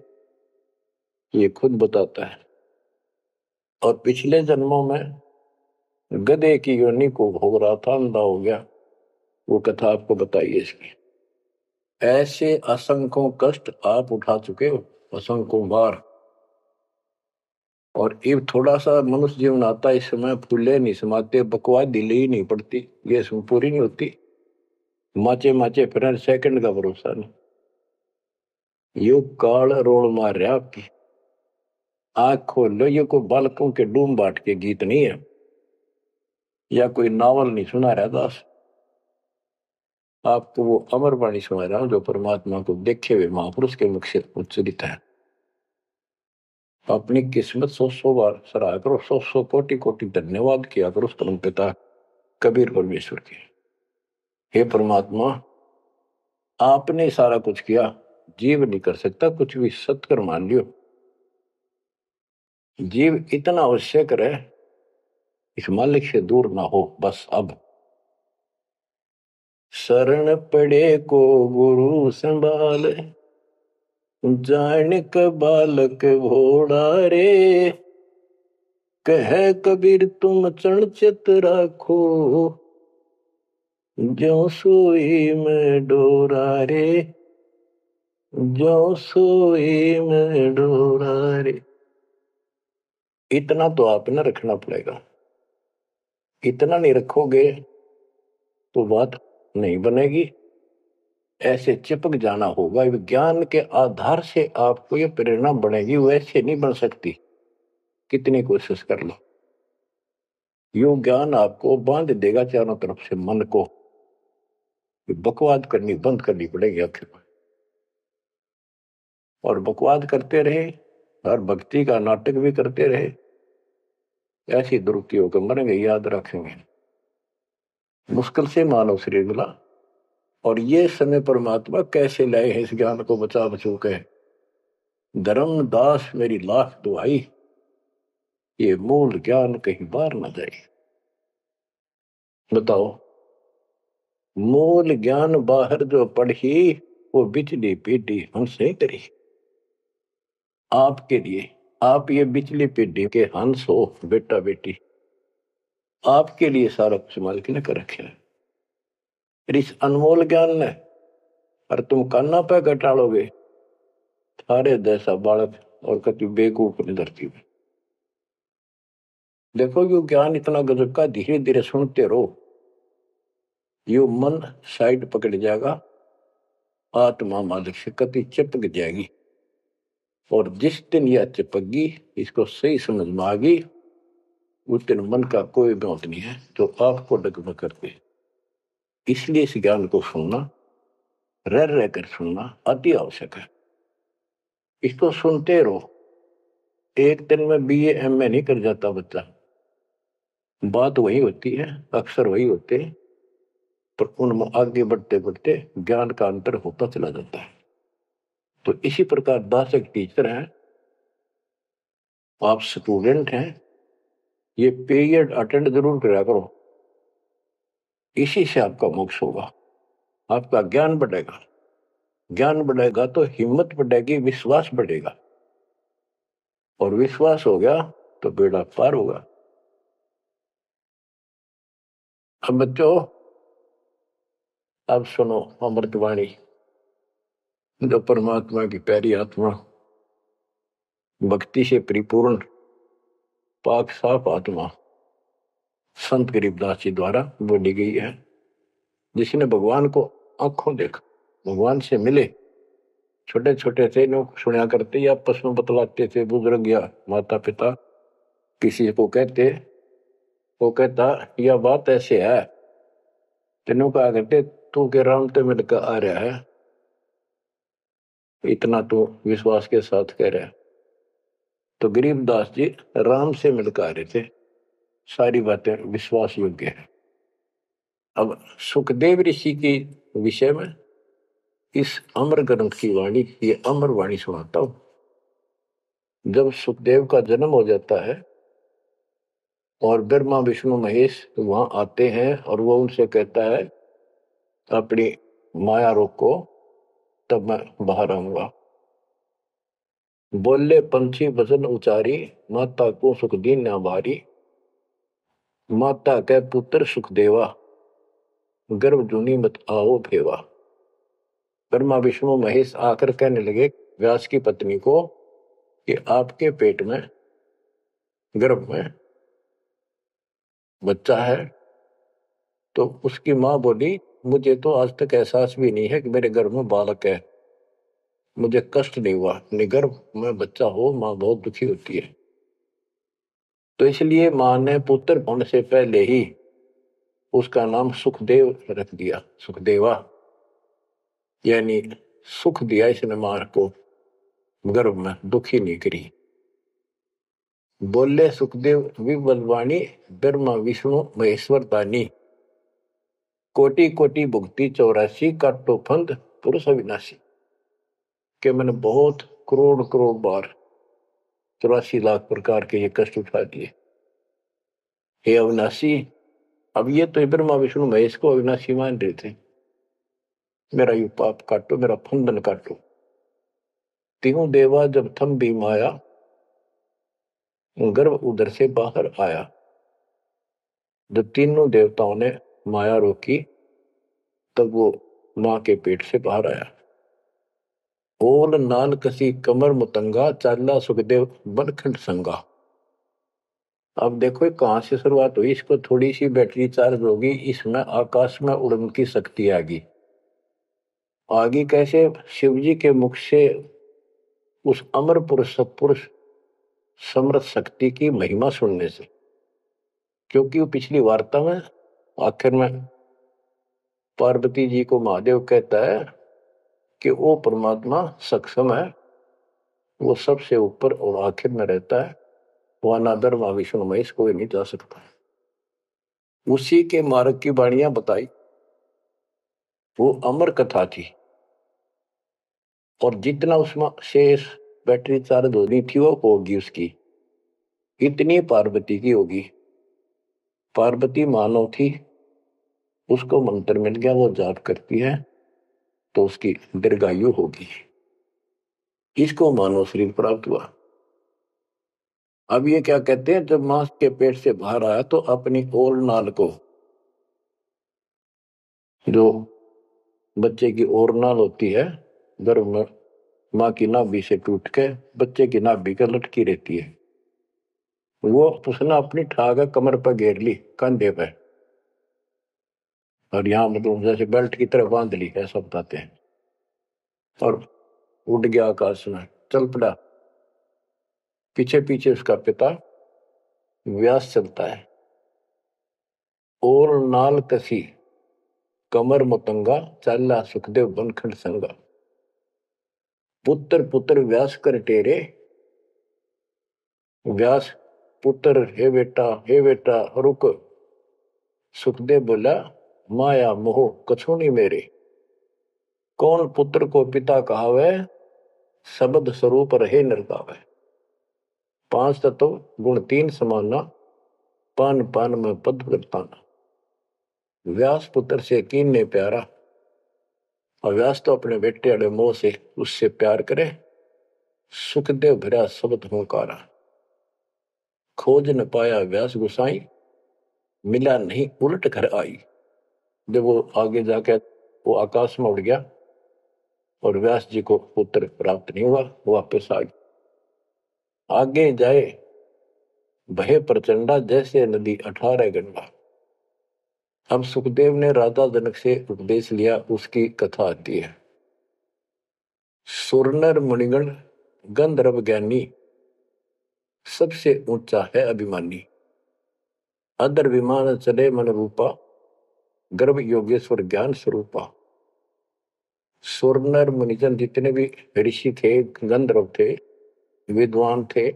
ये खुद बताता है। और पिछले जन्मों में गधे की योनि को भोग रहा था, अंधा हो गया। वो कथा आपको बताइए इसकी। ऐसे असंख्यों कष्ट आप उठा चुके हो, असंख्यों बार। और ये थोड़ा सा मनुष्य जीवन आता है, इस समय फूले नहीं समाते, बकवास दिली नहीं पड़ती, ये इसमें पूरी नहीं होती। माचे माचे फिर सेकंड का भरोसा नहीं। यो काल रोल मार रहा आपकी। आंख खोल लो, ये कोई बालकों के डूम बाट के गीत नहीं है, या कोई नावल नहीं सुना रहा दास। आपको वो अमर वाणी सुना रहा हूं जो परमात्मा को देखे हुए महापुरुष के मुख से उच्चरित है। अपनी किस्मत 100 बार सराहा करो, 100 कोटि कोटि धन्यवाद किया करो उस परम पिता कबीर परमेश्वर के। हे परमात्मा, आपने सारा कुछ किया, जीव नहीं कर सकता कुछ भी। सत्कर मान लियो, जीव इतना आवश्यक रहे, इस मालिक से दूर ना हो बस। अब शरण पड़े को गुरु संभाल, जान क बालक भोड़ा रे। कह कबीर तुम चरण चित राखो, ज्यों सोई में डोरा रे, ज्यों सोई में डोरा रे। इतना तो आपने रखना पड़ेगा। इतना नहीं रखोगे तो बात नहीं बनेगी। ऐसे चिपक जाना होगा। विज्ञान के आधार से आपको ये प्रेरणा बनेगी, वैसे नहीं बन सकती, कितनी कोशिश कर लो। यो ज्ञान आपको बांध देगा चारों तरफ से मन को। बकवाद करनी बंद करनी पड़ेगी आखिर में। और बकवाद करते रहे और भक्ति का नाटक भी करते रहे, ऐसी दुरुक्ति होकर मरेंगे, याद रखेंगे। मुश्किल से मानव शरीर मिला, और ये समय परमात्मा कैसे लाए हैं इस ज्ञान को बचा बचू के। धर्मदास मेरी लाख दुआई, ये मूल ज्ञान कहीं बाहर न जाए। बताओ, मूल ज्ञान बाहर जो पढ़ी, वो बिजली पीढ़ी हंस नहीं करी। आपके लिए आप ये बिजली पीढ़ी के हंस हो बेटा बेटी, आपके लिए सारा कुछ मालिक ने कर रखे है। इस अनमोल ज्ञान ने, और तुम कान्ना पे घटाड़ोगे थारे जैसा बालक और कति बेवकूफ ने धरती में। देखो यो ज्ञान इतना गजब का, धीरे धीरे सुनते रहो, यो मन साइड पकड़ जाएगा, आत्मा मालिक से कति चिपक जाएगी। और जिस दिन यह चिपकगी, इसको सही समझ में आ गई, उस दिन मन का कोई बात नहीं है जो आपको डगमग करते। इसलिए इस ज्ञान को सुनना, रह रहकर सुनना अति आवश्यक है। इसको सुनते रहो। एक दिन में BA MA नहीं कर जाता बच्चा। बात वही होती है, अक्सर वही होते हैं, पर उनमें आगे बढ़ते बढ़ते ज्ञान का अंतर होता चला जाता है। तो इसी प्रकार दास एक टीचर हैं, आप स्टूडेंट हैं, ये पीरियड अटेंड जरूर करा करो। इसी से आपका मोक्ष होगा, आपका ज्ञान बढ़ेगा। ज्ञान बढ़ेगा तो हिम्मत बढ़ेगी, विश्वास बढ़ेगा, और विश्वास हो गया तो बेड़ा पार होगा। अब बच्चों, अब सुनो अमृतवाणी, जो परमात्मा की प्यारी आत्मा, भक्ति से परिपूर्ण पाक साफ आत्मा संत गरीबदास जी द्वारा बोली गई है। जिसने भगवान को आंखों देखा, भगवान से मिले, छोटे छोटे थे, लोग सुना करते या आपस में बतलाते थे, बुजुर्ग या माता पिता किसी को कहते, वो कहता यह बात ऐसे है, तेनों कहा करते तू के राम तो मिलकर आ रहा है, इतना तो विश्वास के साथ कह रहा है। तो गरीबदास जी राम से मिलकर आ रहे थे, सारी बातें विश्वास योग्य है। अब सुखदेव ऋषि के विषय में इस अमर ग्रंथ की वाणी, ये अमर वाणी सुनाता हूं। जब सुखदेव का जन्म हो जाता है और ब्रह्मा विष्णु महेश वहां आते हैं और वो उनसे कहता है अपनी माया रोको, तब मैं बाहर आऊंगा। बोले पंछी वचन उचारी, माता को सुख दीन न भारी। माता के पुत्र सुख देवा, गर्भ जूनी मत आओ भेवा। ब्रह्मा विष्णु महेश आकर कहने लगे व्यास की पत्नी को कि आपके पेट में, गर्भ में बच्चा है। तो उसकी माँ बोली मुझे तो आज तक एहसास भी नहीं है कि मेरे गर्भ में बालक है, मुझे कष्ट नहीं हुआ, गर्भ में बच्चा हो माँ बहुत दुखी होती है। तो इसलिए माँ ने पुत्र होने से पहले ही उसका नाम सुखदेव रख दिया, सुखदेवा, यानी सुख दिया इसने मां को, गर्भ में दुखी नहीं करी। बोले सुखदेव विबलवाणी, ब्रह्मा विष्णु महेश्वर दानी। कोटि कोटि भुक्ति 84, काटो फंद पुरुष अविनाशी। के मैंने बहुत करोड़ करोड़ बार 84 लाख प्रकार के ये कष्ट उठा दिए, हे अविनाशी। अब ये तो ब्रह्मा विष्णु महेश को अविनाशी मान रहे थे, मेरा यू पाप काटो, मेरा फंदन काटो। तीनों देवा जब थम भी माया, गर्भ उधर से बाहर आया। जब तीनों देवताओं ने माया रोकी तब वो मां के पेट से बाहर आया। ओल नाल कसी कमर मुतंगा, चाला सुखदेव बनखंड संगा। अब देखो कहां से शुरुआत हुई, इसको थोड़ी सी बैटरी चार्ज होगी, इसमें आकाश में उड़ने की शक्ति आगी। आगे कैसे? शिव जी के मुख से उस अमर पुरुष सत्पुरुष समर्थ शक्ति की महिमा सुनने से। क्योंकि वो पिछली वार्ता में आखिर में पार्वती जी को महादेव कहता है कि वो परमात्मा सक्षम है, वो सबसे ऊपर और आखिर में रहता है, वह ना ब्रह्मा विष्णु महेश कोई नहीं जा सकता। उसी के मार्ग की वाणियां बताई, वो अमर कथा थी। और जितना उसमें शेष बैटरी चार्ज होनी थी वो होगी उसकी, इतनी पार्वती की होगी। पार्वती मानव थी, उसको मंत्र मिल गया, वो जाप करती है तो उसकी दीर्घायु होगी। इसको मानव शरीर प्राप्त हुआ। अब ये क्या कहते हैं, जब मां के पेट से बाहर आया तो अपनी ओर नाल को, जो बच्चे की ओर नाल होती है गर्भ में, मां की नाभि से टूट के बच्चे की नाभि का लटकी रहती है, वो उसने अपनी ठाक कमर पर घेर ली, कंधे पे, और यहां मतलब जैसे बेल्ट की तरह बांध ली, ऐसा बताते हैं। और उड़ गया आकाश में, चल पड़ा। पीछे पीछे उसका पिता व्यास चलता है। और नाल कसी कमर मुतंगा, चाला सुखदेव बनखंड संगा। पुत्र पुत्र व्यास कर टेरे। व्यास पुत्र, हे बेटा रुक। सुखदेव बोला माया मोह कछु नहीं मेरे। कौन पुत्र को पिता कहावे, शब्द स्वरूप रहे निरगावे। 5 तत्व गुण 3 समाना, पान पान में पद करताना। व्यास पुत्र से कीन्ने प्यारा, और व्यास तो अपने बेटे अड़े मोह से उससे प्यार करे। सुखदेव भरा शब्द होकारा, खोज न पाया व्यास गुसाई, मिला नहीं उलट घर आई। जब वो आगे जाके वो आकाश में उड़ गया और व्यास जी को पुत्र प्राप्त नहीं हुआ, वापस आ गया। आगे जाए भय प्रचंडा, जैसे नदी 18 गंडा। अब सुखदेव ने राजा जनक से उपदेश लिया, उसकी कथा आती है। सुरनर मुनिगण गंधर्व ज्ञानी, सबसे ऊंचा है अभिमानी। अदर विमान चले मन रूपा, गर्भ योगेश्वर ज्ञान स्वरूपा। सुरनर मुनिजन जितने भी ऋषि थे, गंधर्व थे, विद्वान थे,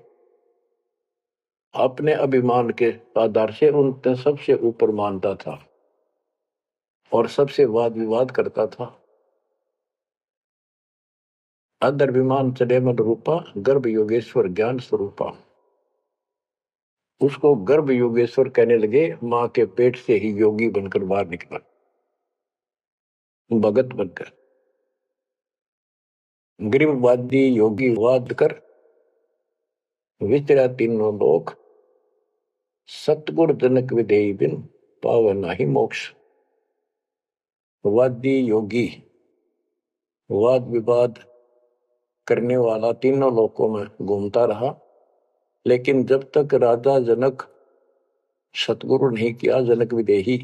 अपने अभिमान के आधार से उन सबसे ऊपर मानता था और सबसे वाद विवाद करता था। अदर विमान चले मन रूपा, गर्भ योगेश्वर ज्ञान स्वरूपा। उसको गर्भ योगेश्वर कहने लगे। मां के पेट से ही योगी बनकर बाहर निकला, भगत बनकर। गरीबवादी योगी वाद कर विचरा तीनों लोक, सतगुर जनक विदेही बिन पावे नाही मोक्ष। वादी योगी वाद विवाद करने वाला तीनों लोकों में घूमता रहा, लेकिन जब तक राजा जनक सतगुरु नहीं किया जनक विदेही,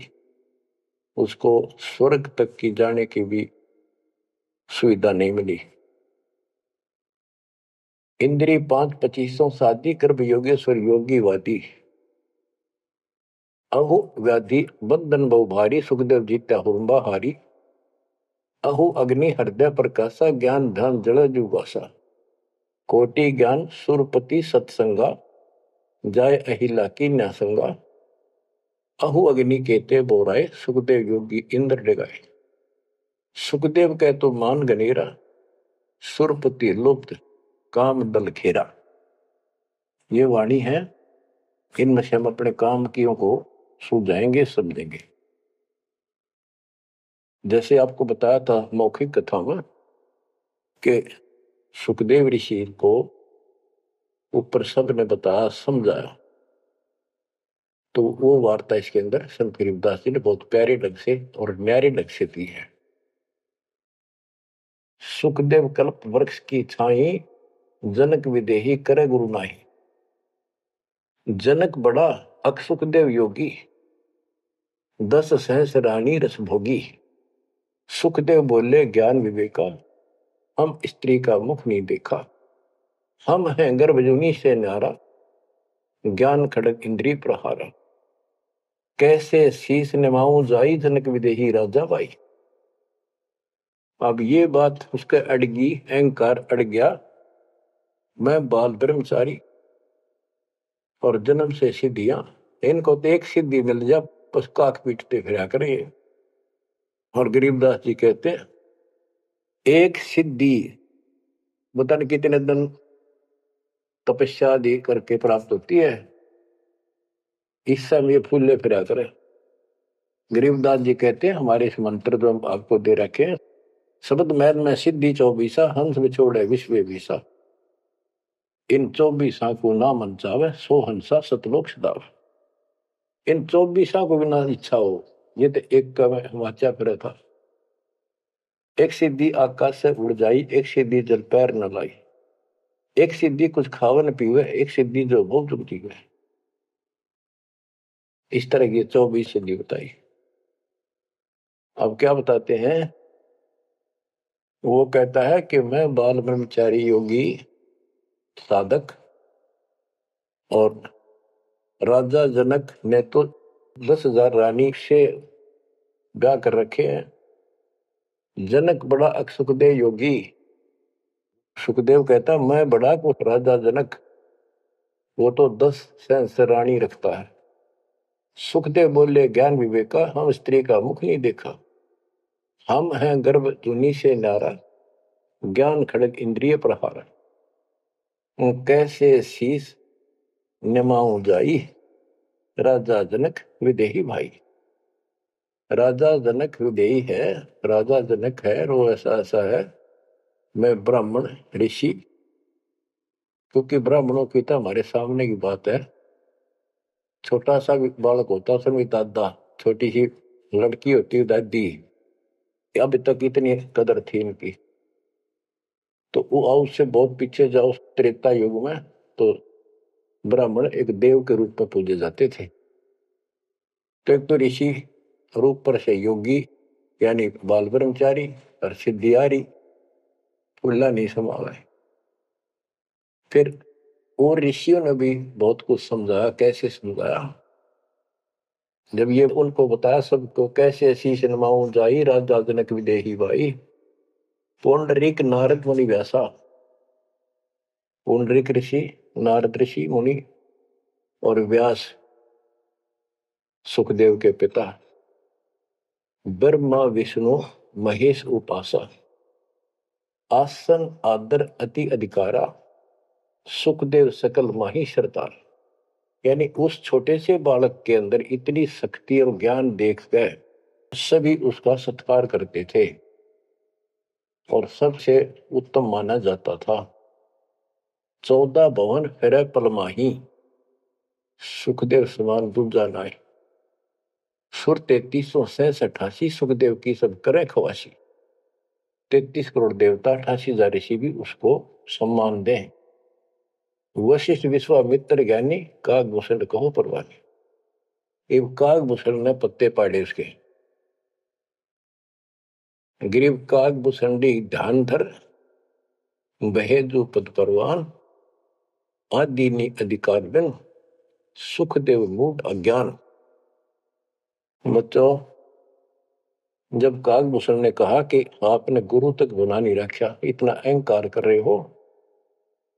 उसको स्वर्ग तक की जाने की भी सुविधा नहीं मिली। इंद्री 5-25 शादी गर्भ योगेश्वर योगी वादी, अहु व्याधि बंधन बहु भारी, सुखदेव जीत्या हुरंबा हारी। अहु अग्नि हृदय प्रकाशा, ज्ञान ध्यान जल जुगासा। कोटि ज्ञान सुरपति सत्संगा, जाय अहिला की न्यासंगा। अहु अग्नि केते बोराए, सुखदेव योगी इंद्र डगाए। सुखदेव कह तो मान गनेरा, सुरपति लुप्त काम दल खेरा। ये वाणी है, इनमें से हम अपने काम कियों को सुलझाएंगे, समझेंगे। जैसे आपको बताया था मौखिक कथा में कि सुखदेव ऋषि को ऊपर सब ने बताया, समझाया, तो वो वार्ता इसके अंदर संत गरीबदास जी ने बहुत प्यारे ढंग से और न्यारे ढंग से दी है। सुखदेव कल्प वृक्ष की छाई, जनक विदेही करे गुरु नाही। जनक बड़ा अक सुखदेव योगी, 10 सहस रानी रस भोगी। सुखदेव बोले ज्ञान विवेका, हम स्त्री का मुख नहीं देखा। हम हैं गर्भजूनी से न्यारा, ज्ञान खड़ग इंद्रिय प्रहारा। कैसे शीस निमाऊं जाई, जनक विदेही राजा भाई। अब ये बात उसके अड़गी, अहंकार अड़ गया। मैं बाल ब्रह्मचारी और जन्म से सिद्धियां, इनको तो एक सिद्धि मिल जा बस काक पीटते फिरा करेंगे। और गरीबदास जी कहते हैं एक सिद्धि बता नहीं कितने दिन तपस्या आदि करके प्राप्त होती है, इस समय फूले फिरा करे। गरीबदास जी कहते हैं हमारे इस मंत्र जो हम आपको दे रखे हैं, शब्द मैद में सिद्धि 24 हंस बिछोड़े विश्व विसा। इन 24 को ना मन चावे, 100 हंसा सतलोक सदाव। इन 24 को बिना इच्छा हो, ये तो एक का मैं वाचा फिर था। एक सिद्धि आकाश से उड़ जाई, एक सिद्धि जल पैर न लाई। एक सिद्धि कुछ खावन पीवे, एक सिद्धि जो बहुत जुगती है। इस तरह की 24 सिद्धि बताई। अब क्या बताते हैं, वो कहता है कि मैं बाल ब्रह्मचारी योगी साधक, और राजा जनक ने तो 10,000 रानी से ब्याह कर रखे हैं। जनक बड़ा अक सुखदेव योगी। सुखदेव कहता मैं बड़ा को राजा जनक, वो तो 10 सहस्र रानी रखता है। सुखदेव बोले ज्ञान विवेका, हम स्त्री का मुख नहीं देखा। हम हैं गर्भ जूनी से नारा, ज्ञान खड़ग इंद्रिय प्रहारा। कैसे शीस निमाऊं जाई, राजा जनक विदेही भाई। राजा जनक विदेही है, राजा जनक है, वो ऐसा ऐसा है। मैं ब्राह्मण ऋषि, क्योंकि ब्राह्मणों की तो हमारे सामने की बात है। छोटा सा बालक होता उसमें भी दादा, छोटी सी लड़की होती है दादी। अब तक इतनी कदर थी इनकी। तो वो उससे बहुत पीछे जाओ त्रेता युग में, तो ब्राह्मण एक देव के रूप में पूजे जाते थे। तो एक तो ऋषि रूप पर से योगी यानी बाल ब्रह्मचारी, और सिद्धियारी फुल्ला नहीं समावे। फिर और ऋषियों ने भी बहुत कुछ समझाया। कैसे समझाया, जब ये उनको बताया सबको, कैसे शीश नमाऊं जाई, राजा जनक विदेही भाई। पुंडरीक नारद मुनि व्यासा, पुंडरीक ऋषि, नारद ऋषि मुनि और व्यास सुखदेव के पिता, ब्रह्मा विष्णु महेश उपासा। आसन आदर अति अधिकारा, सुखदेव सकल माही सरदार। यानी उस छोटे से बालक के अंदर इतनी शक्ति और ज्ञान देख कर सभी उसका सत्कार करते थे और सबसे उत्तम माना जाता था। 14 भवन फिरै पलमाही, सुखदेव समान दूजा नाय। सुर 3367 सुखदेव की सब करे खवासी। 33 करोड़ देवता 88,000 ऋषि भी उसको सम्मान दें। वशिष्ठ विश्वामित्र ज्ञानी कागभूषण कहो परवानी। एक कागभूषण ने पत्ते पाड़े उसके। ग्रीव कागभूषणी ध्यान धर, बहे जो पद परवान। आदि अधिकार बिन, सुखदेव मूड अज्ञान। बच्चों, जब कागभूषण ने कहा कि आपने गुरु तक बना नहीं रखा, इतना अहंकार कर रहे हो,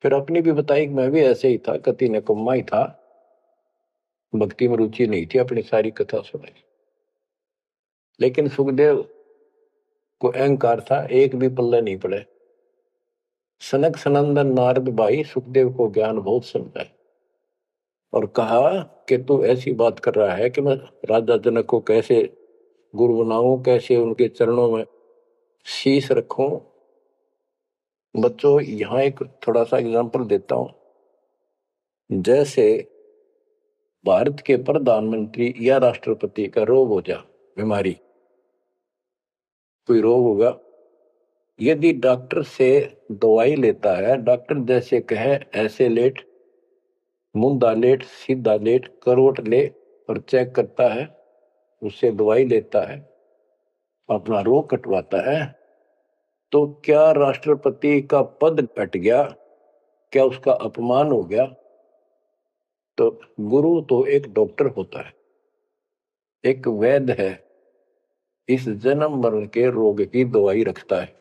फिर अपनी भी बताई कि मैं भी ऐसे ही था, कति निकम्मा ही था, भक्ति में रुचि नहीं थी, अपनी सारी कथा सुनाई। लेकिन सुखदेव को अहंकार था, एक भी पल्ले नहीं पड़े। सनक सनंदन नारद भाई सुखदेव को ज्ञान बहुत समझाए और कहा कि तू ऐसी बात कर रहा है कि मैं राजा जनक को कैसे गुरु बनाऊं, कैसे उनके चरणों में शीश रखूं। बच्चों, यहां एक थोड़ा सा एग्जांपल देता हूं। जैसे भारत के प्रधानमंत्री या राष्ट्रपति का रोग हो जा, बीमारी, कोई रोग होगा, यदि डॉक्टर से दवाई लेता है, डॉक्टर जैसे कहे ऐसे लेट, मुंदा लेट, सीधा लेट, करवट ले, और चेक करता है, उससे दवाई लेता है, अपना रोग कटवाता है, तो क्या राष्ट्रपति का पद कट गया? क्या उसका अपमान हो गया? तो गुरु तो एक डॉक्टर होता है, एक वैद्य है, इस जन्म मरण के रोग की दवाई रखता है।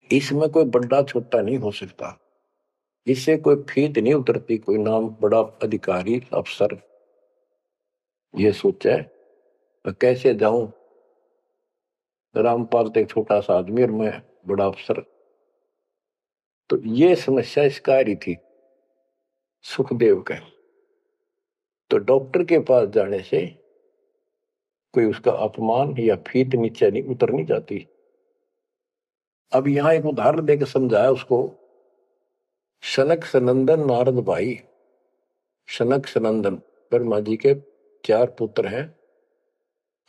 इसमें कोई बड़ा छोटा नहीं हो सकता, इससे कोई फीत नहीं उतरती, कोई नाम बड़ा अधिकारी अफसर ये सोचे कैसे जाऊं, रामपाल तो एक छोटा सा आदमी और मैं बड़ा अफसर। तो ये समस्या इसका आ रही थी सुखदेव के। तो डॉक्टर के पास जाने से कोई उसका अपमान या फीत नीचे नहीं उतरनी जाती। अब यहां एक उदाहरण देकर समझाया उसको। सनक सनंदन नारद भाई, सनक सनंदन ब्रह्मा जी के 4 पुत्र हैं,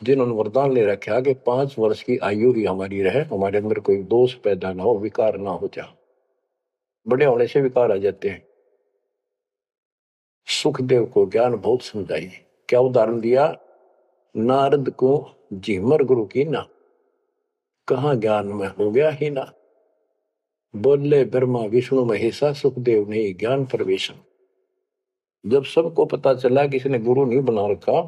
जिन्होंने वरदान ले रखा कि 5 वर्ष की आयु ही हमारी रहे, हमारे अंदर कोई दोष पैदा ना हो, विकार ना हो जा। बड़े होने से विकार आ जाते हैं। सुखदेव को ज्ञान बहुत समझाई। क्या उदाहरण दिया? नारद को झिमर गुरु की ना, कहा ज्ञान में हो गया ही ना। बोले ब्रह्मा विष्णु महेशा, सुखदेव ने ज्ञान प्रवेशन। जब सबको पता चला कि इसने गुरु नहीं बना रखा,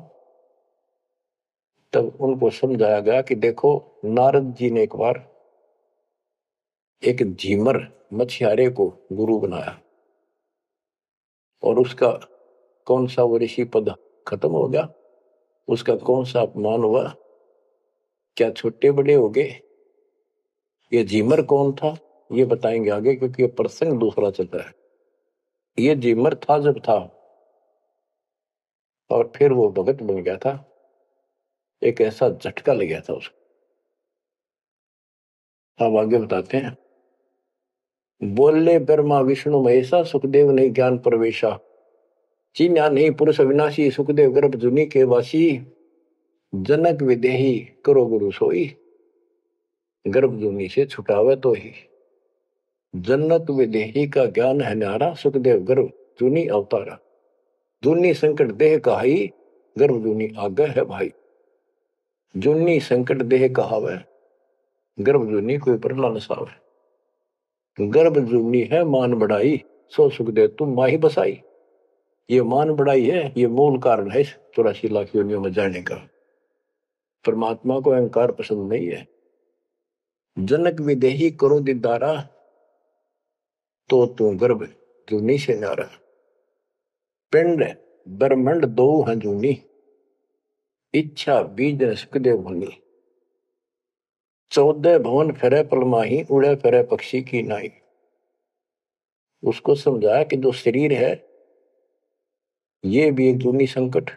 तब उनको समझाया गया कि देखो, नारद जी ने एक बार एक झीमर मछियारे को गुरु बनाया और उसका कौन सा वो ऋषि पद खत्म हो गया, उसका कौन सा अपमान हुआ, क्या छोटे बड़े हो गए। ये झीमर कौन था ये बताएंगे आगे, क्योंकि ये प्रसंग दूसरा चलता है। ये झीमर था जब था, और फिर वो भगत बन गया था, एक ऐसा झटका लग गया था उसको। अब आगे बताते हैं। बोले ब्रह्मा विष्णु महेशा, सुखदेव ने ज्ञान प्रवेशा। चीन्या नहीं पुरुष अविनाशी, सुखदेव गर्भ जुनी के वासी। जनक विदेही करो गुरु सोई, गर्भ जुनी से छुटावे तो ही। जनक विदेही का ज्ञान है न्यारा, सुखदेव गर्भ जुनी अवतारा। जुनी संकट देह कहाई, गर्भ जुनी आगे है भाई। जुनी संकट देह कहावे, गर्भ जुनी कोई परला नसावे। गर्भ जुनी है मान बढ़ाई, सो सुखदेव तुम माही बसाई। ये मान बढ़ाई है, ये मूल कारण है 84 लाख योनियों में जाने का। परमात्मा को अहंकार पसंद नहीं है। जनक विदेही करो दीदारा, तो तू गर्भ जूनी से नारा। पिंड ब्रह्मंड दो हैं जूनी, इच्छा बीज सुखदेव भूनी। 14 भवन फिरे पलमाही, उड़े फिरे पक्षी की नाई। उसको समझाया कि जो शरीर है ये भी एक जूनी संकट।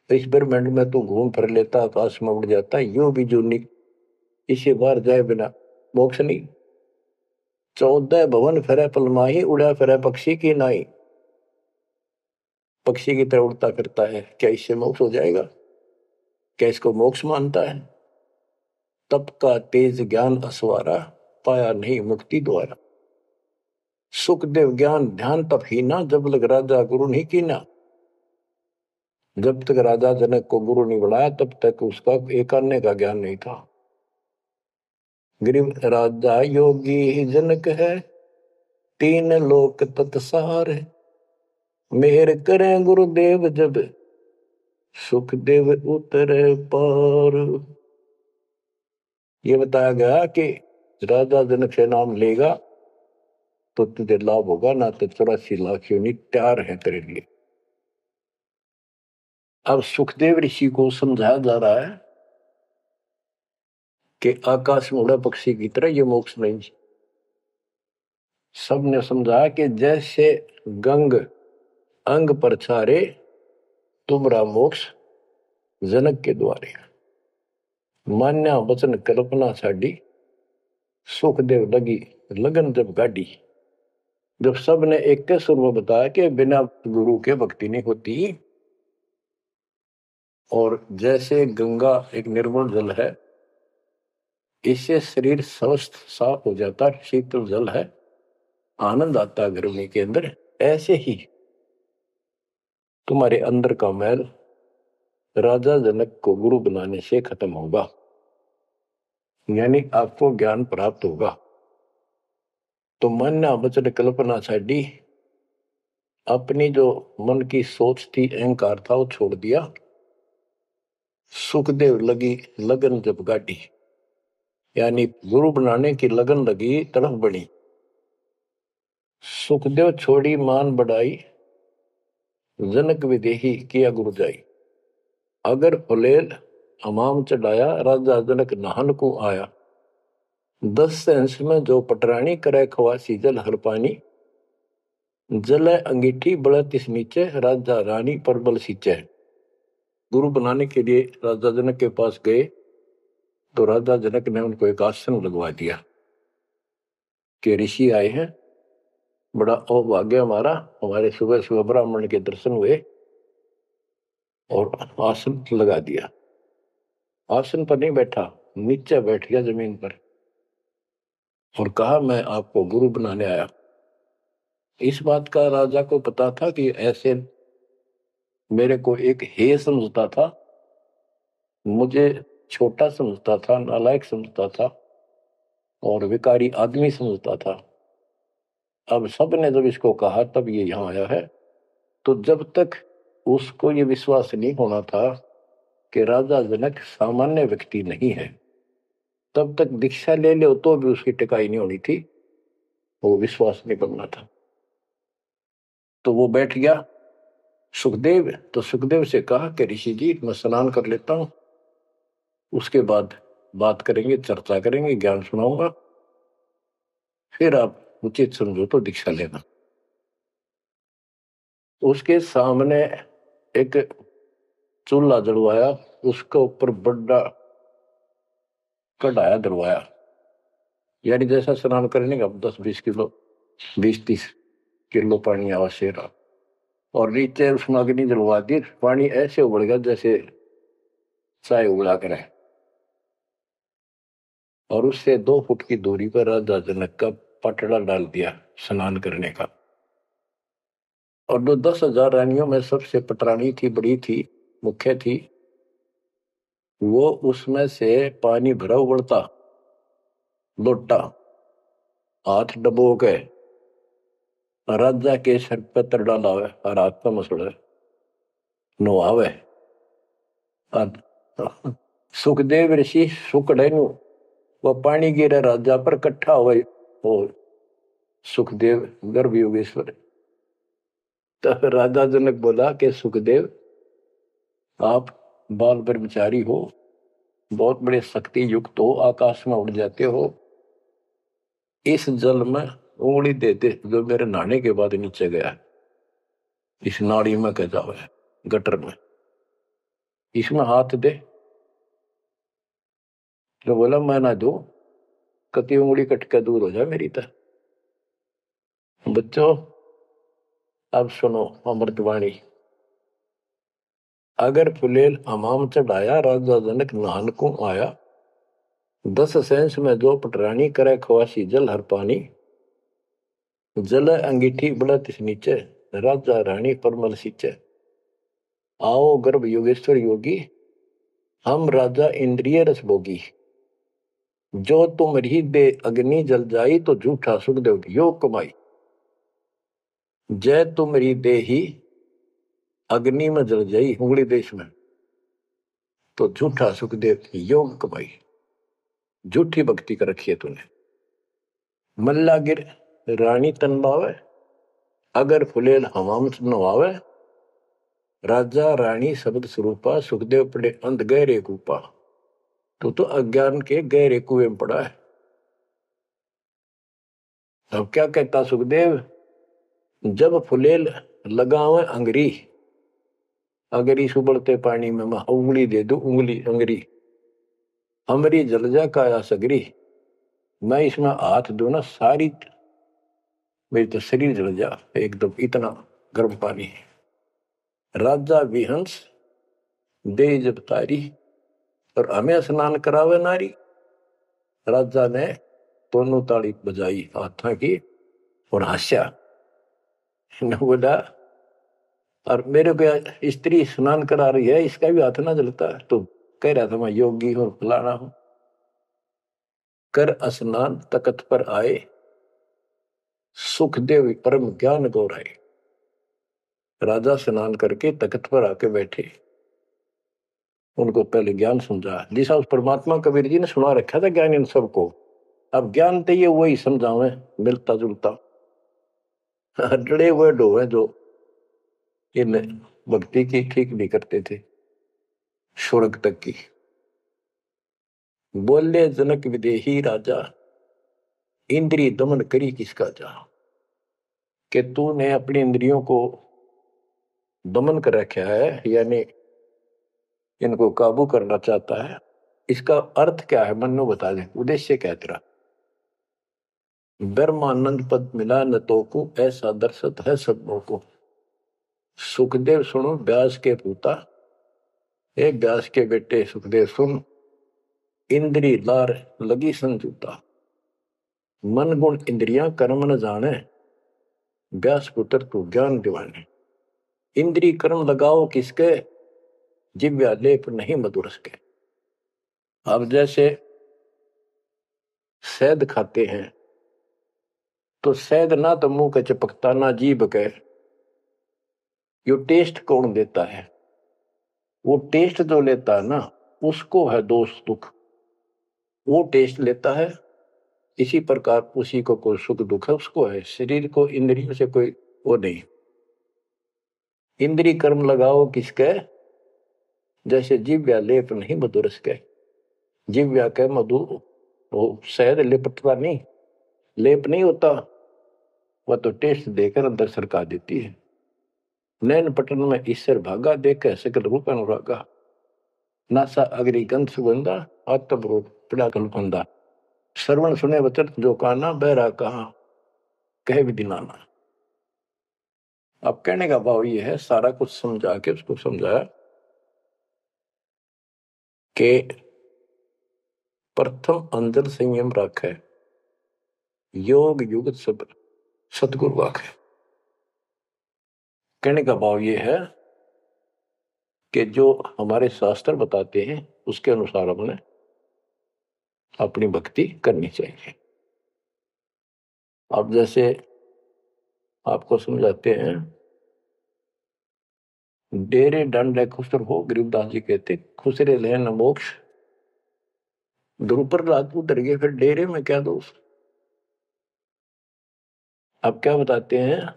इस ब्रह्मांड में तू घूम फिर लेता, आकाश में उड़ जाता, यो भी जूनी। इसे बाहर जाए बिना मोक्ष नहीं। 14 भवन फिरे पलमाही, उड़ा फिरे पक्षी की नाई। पक्षी की तरह उड़ता फिरता है, क्या इससे मोक्ष हो जाएगा? क्या इसको मोक्ष मानता है? तप का तेज ज्ञान असवारा, पाया नहीं मुक्ति द्वारा। सुखदेव ज्ञान ध्यान तप ही ना, जब लग राजा गुरु नहीं कीना। जब तक राजा जनक को गुरु नहीं बनाया तब तक उसका एक अन्य का ज्ञान नहीं था। गरीब राजा योगी ही जनक है, तीन लोक तत्सार है। मेहर करें गुरुदेव जब, सुखदेव उतरे पार। ये बताया गया कि राजा जनक से नाम लेगा तो तुझे लाभ होगा, ना तो 84 लाख योनि तैयार है तेरे लिए। अब सुखदेव ऋषि को समझाया जा रहा है कि आकाश में उड़ा पक्षी की तरह ये मोक्ष नहीं। सबने समझा कि जैसे गंग अंग पर छारे, तुमरा मोक्ष जनक के द्वारे। मान्या वचन कल्पना छाड़ी, सुखदेव लगी लगन जब गाड़ी। जब सब ने एक के सुर में बताया कि बिना गुरु के भक्ति नहीं होती, और जैसे गंगा एक निर्मल जल है, इससे शरीर स्वस्थ साफ हो जाता, शीतल जल है, आनंद आता गर्मी के अंदर। ऐसे ही तुम्हारे अंदर का मैल राजा जनक को गुरु बनाने से खत्म होगा, यानी आपको ज्ञान प्राप्त होगा। तो मान्या वचन कल्पना छाड़ी, अपनी जो मन की सोच थी, अहंकार था, वो छोड़ दिया। सुखदेव लगी लगन जब गाड़ी, यानी गुरु बनाने की लगन लगी, तड़फ बनी। सुखदेव छोड़ी मान बढ़ाई, जनक विदेही किया गुरु जाई। अगर फुलेल हमाम चढ़ाया, राजा जनक नहान को आया। 10 अंश में जो पटरानी करे खवासी, जल हर पानी। जल अंगीठी बड़ा तिस नीचे, राजा रानी पर बल सींचे। गुरु बनाने के लिए राजा जनक के पास गए तो राजा जनक ने उनको एक आसन लगवा दिया कि ऋषि आए हैं, बड़ा अभाग्य हमारा, हमारे सुबह सुबह ब्राह्मण के दर्शन हुए, और आसन लगा दिया। आसन पर नहीं बैठा, नीचे बैठ गया जमीन पर, और कहा मैं आपको गुरु बनाने आया। इस बात का राजा को पता था कि ऐसे मेरे को एक हे समझता था, मुझे छोटा समझता था, नालायक समझता था, और विकारी आदमी समझता था। अब सबने जब इसको कहा तब ये यहां आया है। तो जब तक उसको ये विश्वास नहीं होना था कि राजा जनक सामान्य व्यक्ति नहीं है, तब तक दीक्षा ले लो तो भी उसकी टिकाई नहीं होनी थी, वो विश्वास नहीं करना था। तो वो बैठ गया सुखदेव। तो सुखदेव से कहा कि ऋषि जी मैं स्नान कर लेता हूं, उसके बाद बात करेंगे, चर्चा करेंगे, ज्ञान सुनाऊंगा, फिर आप उचित समझो तो दीक्षा लेना। उसके सामने एक चूल्हा जलवाया, उसके ऊपर बड़ा कढ़ाया दरवाया, यानी जैसा स्नान करने का 10-20 किलो 20-30 किलो पानी आवश्यक रहा, और नीचे उसमें अग्नि जलवा दी। पानी ऐसे उबल गया जैसे चाय उबला करे, और उससे 2 फुट की दूरी पर राजा जनक का पटड़ा डाल दिया स्नान करने का। और जो 10,000 रानियों में सबसे पटरानी थी, बड़ी थी, मुख्य थी, वो उसमें से पानी भरा उबलता लोटा हाथ डबो के राजा के सर पे तर डालावे, और हाथ पे मसड़े नुआवे। सुखदेव ऋषि सुकड़े नु वह पानी गिरे राजा पर कट्ठा हुए, और सुखदेव गर्भ योगेश्वर। तो राजा जनक बोला कि सुखदेव आप बाल ब्रह्मचारी हो, बहुत बड़े शक्ति युक्त हो, आकाश में उड़ जाते हो, इस जल में उंगली देते जो मेरे नहाने के बाद नीचे गया। इस नाड़ी में कह जावे, गटर में, इसमें हाथ दे। तो बोला मैं ना दू, कति उंगली कट के दूर हो जाए मेरी तरह। बच्चों अब सुनो अमृतवाणी। अगर फुलेल हमाम चढ़ाया, राजा जनक नहान को आया, 10 सेंस में जो पटरानी करे खवासी जल हर पानी, जल अंगीठी बढ़त नीचे, राजा रानी परमल सींचे। आओ गर्भ योगेश्वर योगी, हम राजा इंद्रिय रस भोगी, जो तुम रही दे अग्नि जल जाई, तो झूठा सुखदेव योग कमाई। जय तुम रही दे ही अग्नि में जल जाई, उंगली देश में, तो झूठा सुखदेव योग कमाई। झूठी भक्ति कर रखी है तूने। मल्ला गिर रानी तन बावे, अगर फुलेल हमाम नवावे, राजा रानी शब्द स्वरूपा, सुखदेव पड़े अंध गहरे कूपा। तो अज्ञान के गहरे कुएं में पड़ा है। अब क्या कहता सुखदेव, जब फुलेल लगावे अंगरी, अगर इस उबलते पानी में मैं उंगली दे दू, उंगली अंगरी हमरी जल जा काया सगरी, मैं इसमें हाथ दू ना, सारी मेरी तो शरीर जल जा एकदम, इतना गर्म पानी है। राजा विहंस दे जब तारी, और हमें स्नान करावे नारी। राजा ने दोनों ताली बजाई हाथा की और हंसा, बोला और मेरे को स्त्री स्नान करा रही है, इसका भी हाथ ना जलता। तो कह रहा था मैं योगी हूं, फलाना हूं। कर स्नान तकत पर आए, सुखदेव परम ज्ञान गौराए। राजा स्नान करके तकत पर आके बैठे, उनको पहले ज्ञान समझा, जिसा उस परमात्मा कबीर जी ने सुना रखा था ज्ञान इन सबको। अब ज्ञान तो ये वही समझावे, मिलता जुलता डरे हुए डोवे जो इन भक्ति की ठीक नहीं करते थे स्वर्ग तक की। बोले जनक विदेही राजा, इंद्रिय दमन करी किसका जा, कि तूने अपनी इंद्रियों को दमन कर रखा है, यानी इनको काबू करना चाहता है। इसका अर्थ क्या है, मन्नो बता दे, उद्देश्य क्या तेरा। ब्रह्मानंद पद मिला न तो को, ऐसा दर्शत है सबों को। सुखदेव सुनो व्यास के पूता, एक व्यास के बेटे सुखदेव सुन, इंद्री लार लगी संजूता, मन गुण इंद्रियां कर्म न जाने, व्यास पुत्र तू ज्ञान दिवाने। इंद्री कर्म लगाओ किसके, जिव्या लेप नहीं मधुरस के। अब जैसे शहद खाते हैं, तो शहद ना तो मुंह के चिपकता ना जीभ के, यो टेस्ट कौन देता है, वो टेस्ट जो लेता है ना, उसको है दोष दुख, वो टेस्ट लेता है। इसी प्रकार उसी को कोई सुख दुख है, उसको है। शरीर को इंद्रियों से कोई वो नहीं। इंद्री कर्म लगाओ किसके, जैसे जिव्या लेप नहीं मधुरस के। जिव्या के मधु वो शहद लिपटता नहीं, लेप नहीं होता, वह तो टेस्ट देकर अंदर सरका देती है। नैन पटन में ईश्वर भागा, देखे सकल रूप अनुरागा, नासा अग्रि गंध सुगंधा, आत्म रूप पड़ा कल्पंदा। श्रवण सुने वचन जो काना, बहरा कहा कहे विधि नाना। अब कहने का भाव ये है, सारा कुछ समझा के उसको समझाया कि प्रथम अंदर संयम रखे, योग युग सब सतगुरु आखे। कहने का भाव ये है कि जो हमारे शास्त्र बताते हैं उसके अनुसार हमने अपनी भक्ति करनी चाहिए। अब जैसे आपको समझाते हैं, डेरे दंड खुसर हो, गरीबदास जी कहते खुसरे ले न मोक्ष। ध्रुव रात उतर गए, फिर डेरे में क्या दोष। अब क्या बताते हैं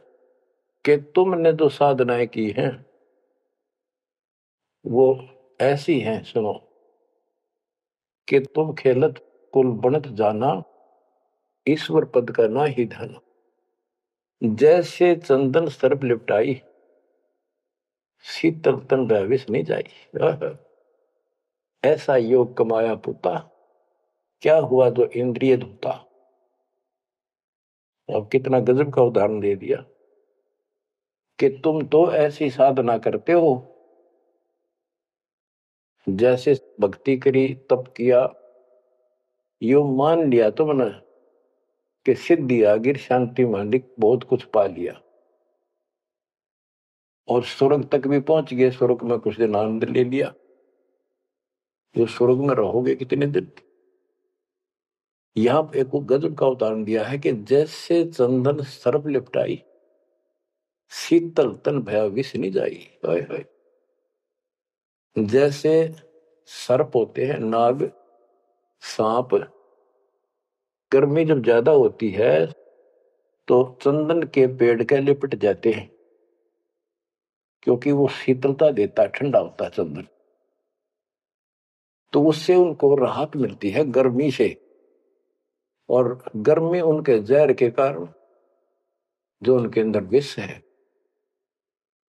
कि तुमने जो साधनाएं की हैं वो ऐसी हैं, सुनो, कि तुम खेलत कुल बनत जाना, ईश्वर पद का ना ही धन। जैसे चंदन सर्प लिपटाई, शीतल तन भय विष नहीं जाई। ऐसा योग कमाया पुता, क्या हुआ जो इंद्रिय धोता। अब कितना गजब का उदाहरण दे दिया कि तुम तो ऐसी साधना करते हो, जैसे भक्ति करी, तप किया, यो मान लिया तुमने कि सिद्धि आ गई, शांति मालिक, बहुत कुछ पा लिया और स्वर्ग तक भी पहुंच गए। स्वर्ग में कुछ दिन आनंद ले लिया। ये स्वर्ग में रहोगे कितने दिन। यहां एक गजब का उदाहरण दिया है कि जैसे चंदन सर्प लिपटाई, शीतल तन भया विष नहीं जाई। हाय हाय। जैसे सर्प होते हैं, नाग, सांप, गर्मी जब ज्यादा होती है तो चंदन के पेड़ के लिपट जाते हैं, क्योंकि वो शीतलता देता है, ठंडा होता है चंदन, तो उससे उनको राहत मिलती है गर्मी से। और गर्मी उनके जहर के कारण जो उनके अंदर विष है।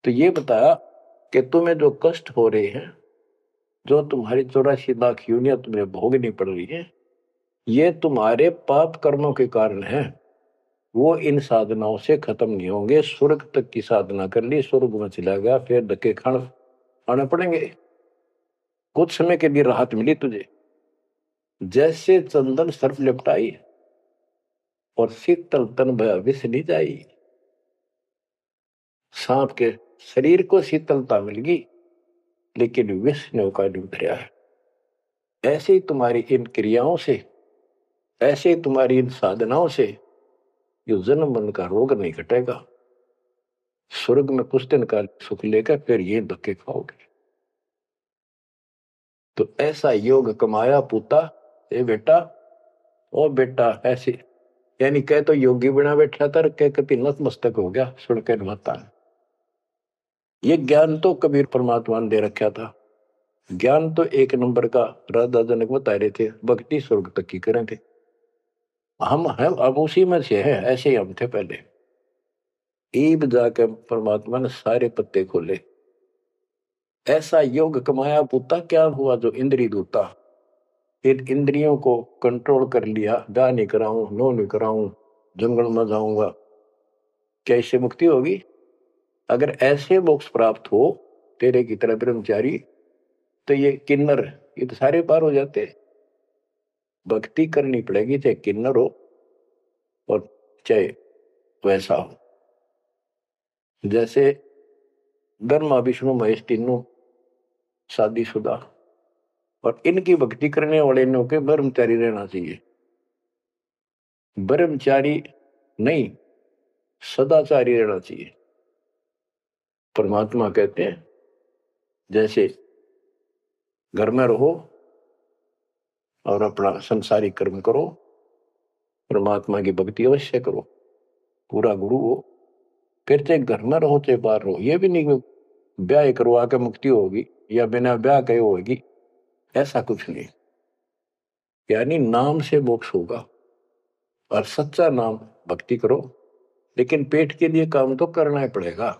तो ये बताया कि तुम्हें जो कष्ट हो रहे हैं, जो तुम्हारी 84 लाख यूनियन तुम्हें भोगनी पड़ रही है, ये तुम्हारे पाप कर्मों के कारण है। वो इन साधनाओं से खत्म नहीं होंगे। स्वर्ग तक की साधना कर ली, स्वर्ग में चला गया, फिर धक्के खाने पड़ेंगे। कुछ समय के लिए राहत मिली तुझे, जैसे चंदन सर्प लिपटाई और शीतल तन भया विष नहीं जाई। सांप के शरीर को शीतलता मिल गई, लेकिन विष ने उका नहीं उतरा है। ऐसे ही तुम्हारी इन क्रियाओं से, ऐसे ही तुम्हारी इन साधनाओं से जो जन्म मन का रोग नहीं घटेगा। स्वर्ग में कुछ दिन का सुख लेकर फिर ये धक्के खाओगे। तो ऐसा योग कमाया पूता, ए बेटा, ओ बेटा, ऐसे यानी कह तो योगी बना बैठा था, कह कति नतमस्तक हो गया सुनकर माता। ये ज्ञान तो कबीर परमात्मा ने दे रखा था। ज्ञान तो एक नंबर का राधा जनक बता रहे थे, भक्ति स्वर्ग तक की करें थे। हम हैं अब उसी में से हैं, ऐसे ही हम थे पहले। ईब जाकर परमात्मा ने सारे पत्ते खोले। ऐसा योग कमाया पुता, क्या हुआ जो इंद्रिय दूता। इन इंद्रियों को कंट्रोल कर लिया, जा नहीं कराऊं, नो नहीं कराऊं, जंगल में जाऊंगा, क्या इससे मुक्ति होगी। अगर ऐसे मोक्ष प्राप्त हो तेरे की तरह ब्रह्मचारी, तो ये किन्नर, ये तो सारे पार हो जाते। भक्ति करनी पड़ेगी, चाहे किन्नर हो और चाहे वैसा हो। जैसे ब्रह्मा विष्णु महेश तीनों शादीशुदा, और इनकी भक्ति करने वाले इनों के ब्रह्मचारी रहना चाहिए। ब्रह्मचारी नहीं, सदाचारी रहना चाहिए। परमात्मा कहते हैं जैसे घर में रहो और अपना संसारिक कर्म करो, परमात्मा की भक्ति अवश्य करो, पूरा गुरु हो। फिर चाहे घर में रहो चाहे बाहर रहो। ये भी नहीं ब्याह करवा के मुक्ति होगी या बिना ब्याह के होगी, ऐसा कुछ नहीं। यानी नाम से मोक्ष होगा, और सच्चा नाम भक्ति करो, लेकिन पेट के लिए काम तो करना ही पड़ेगा।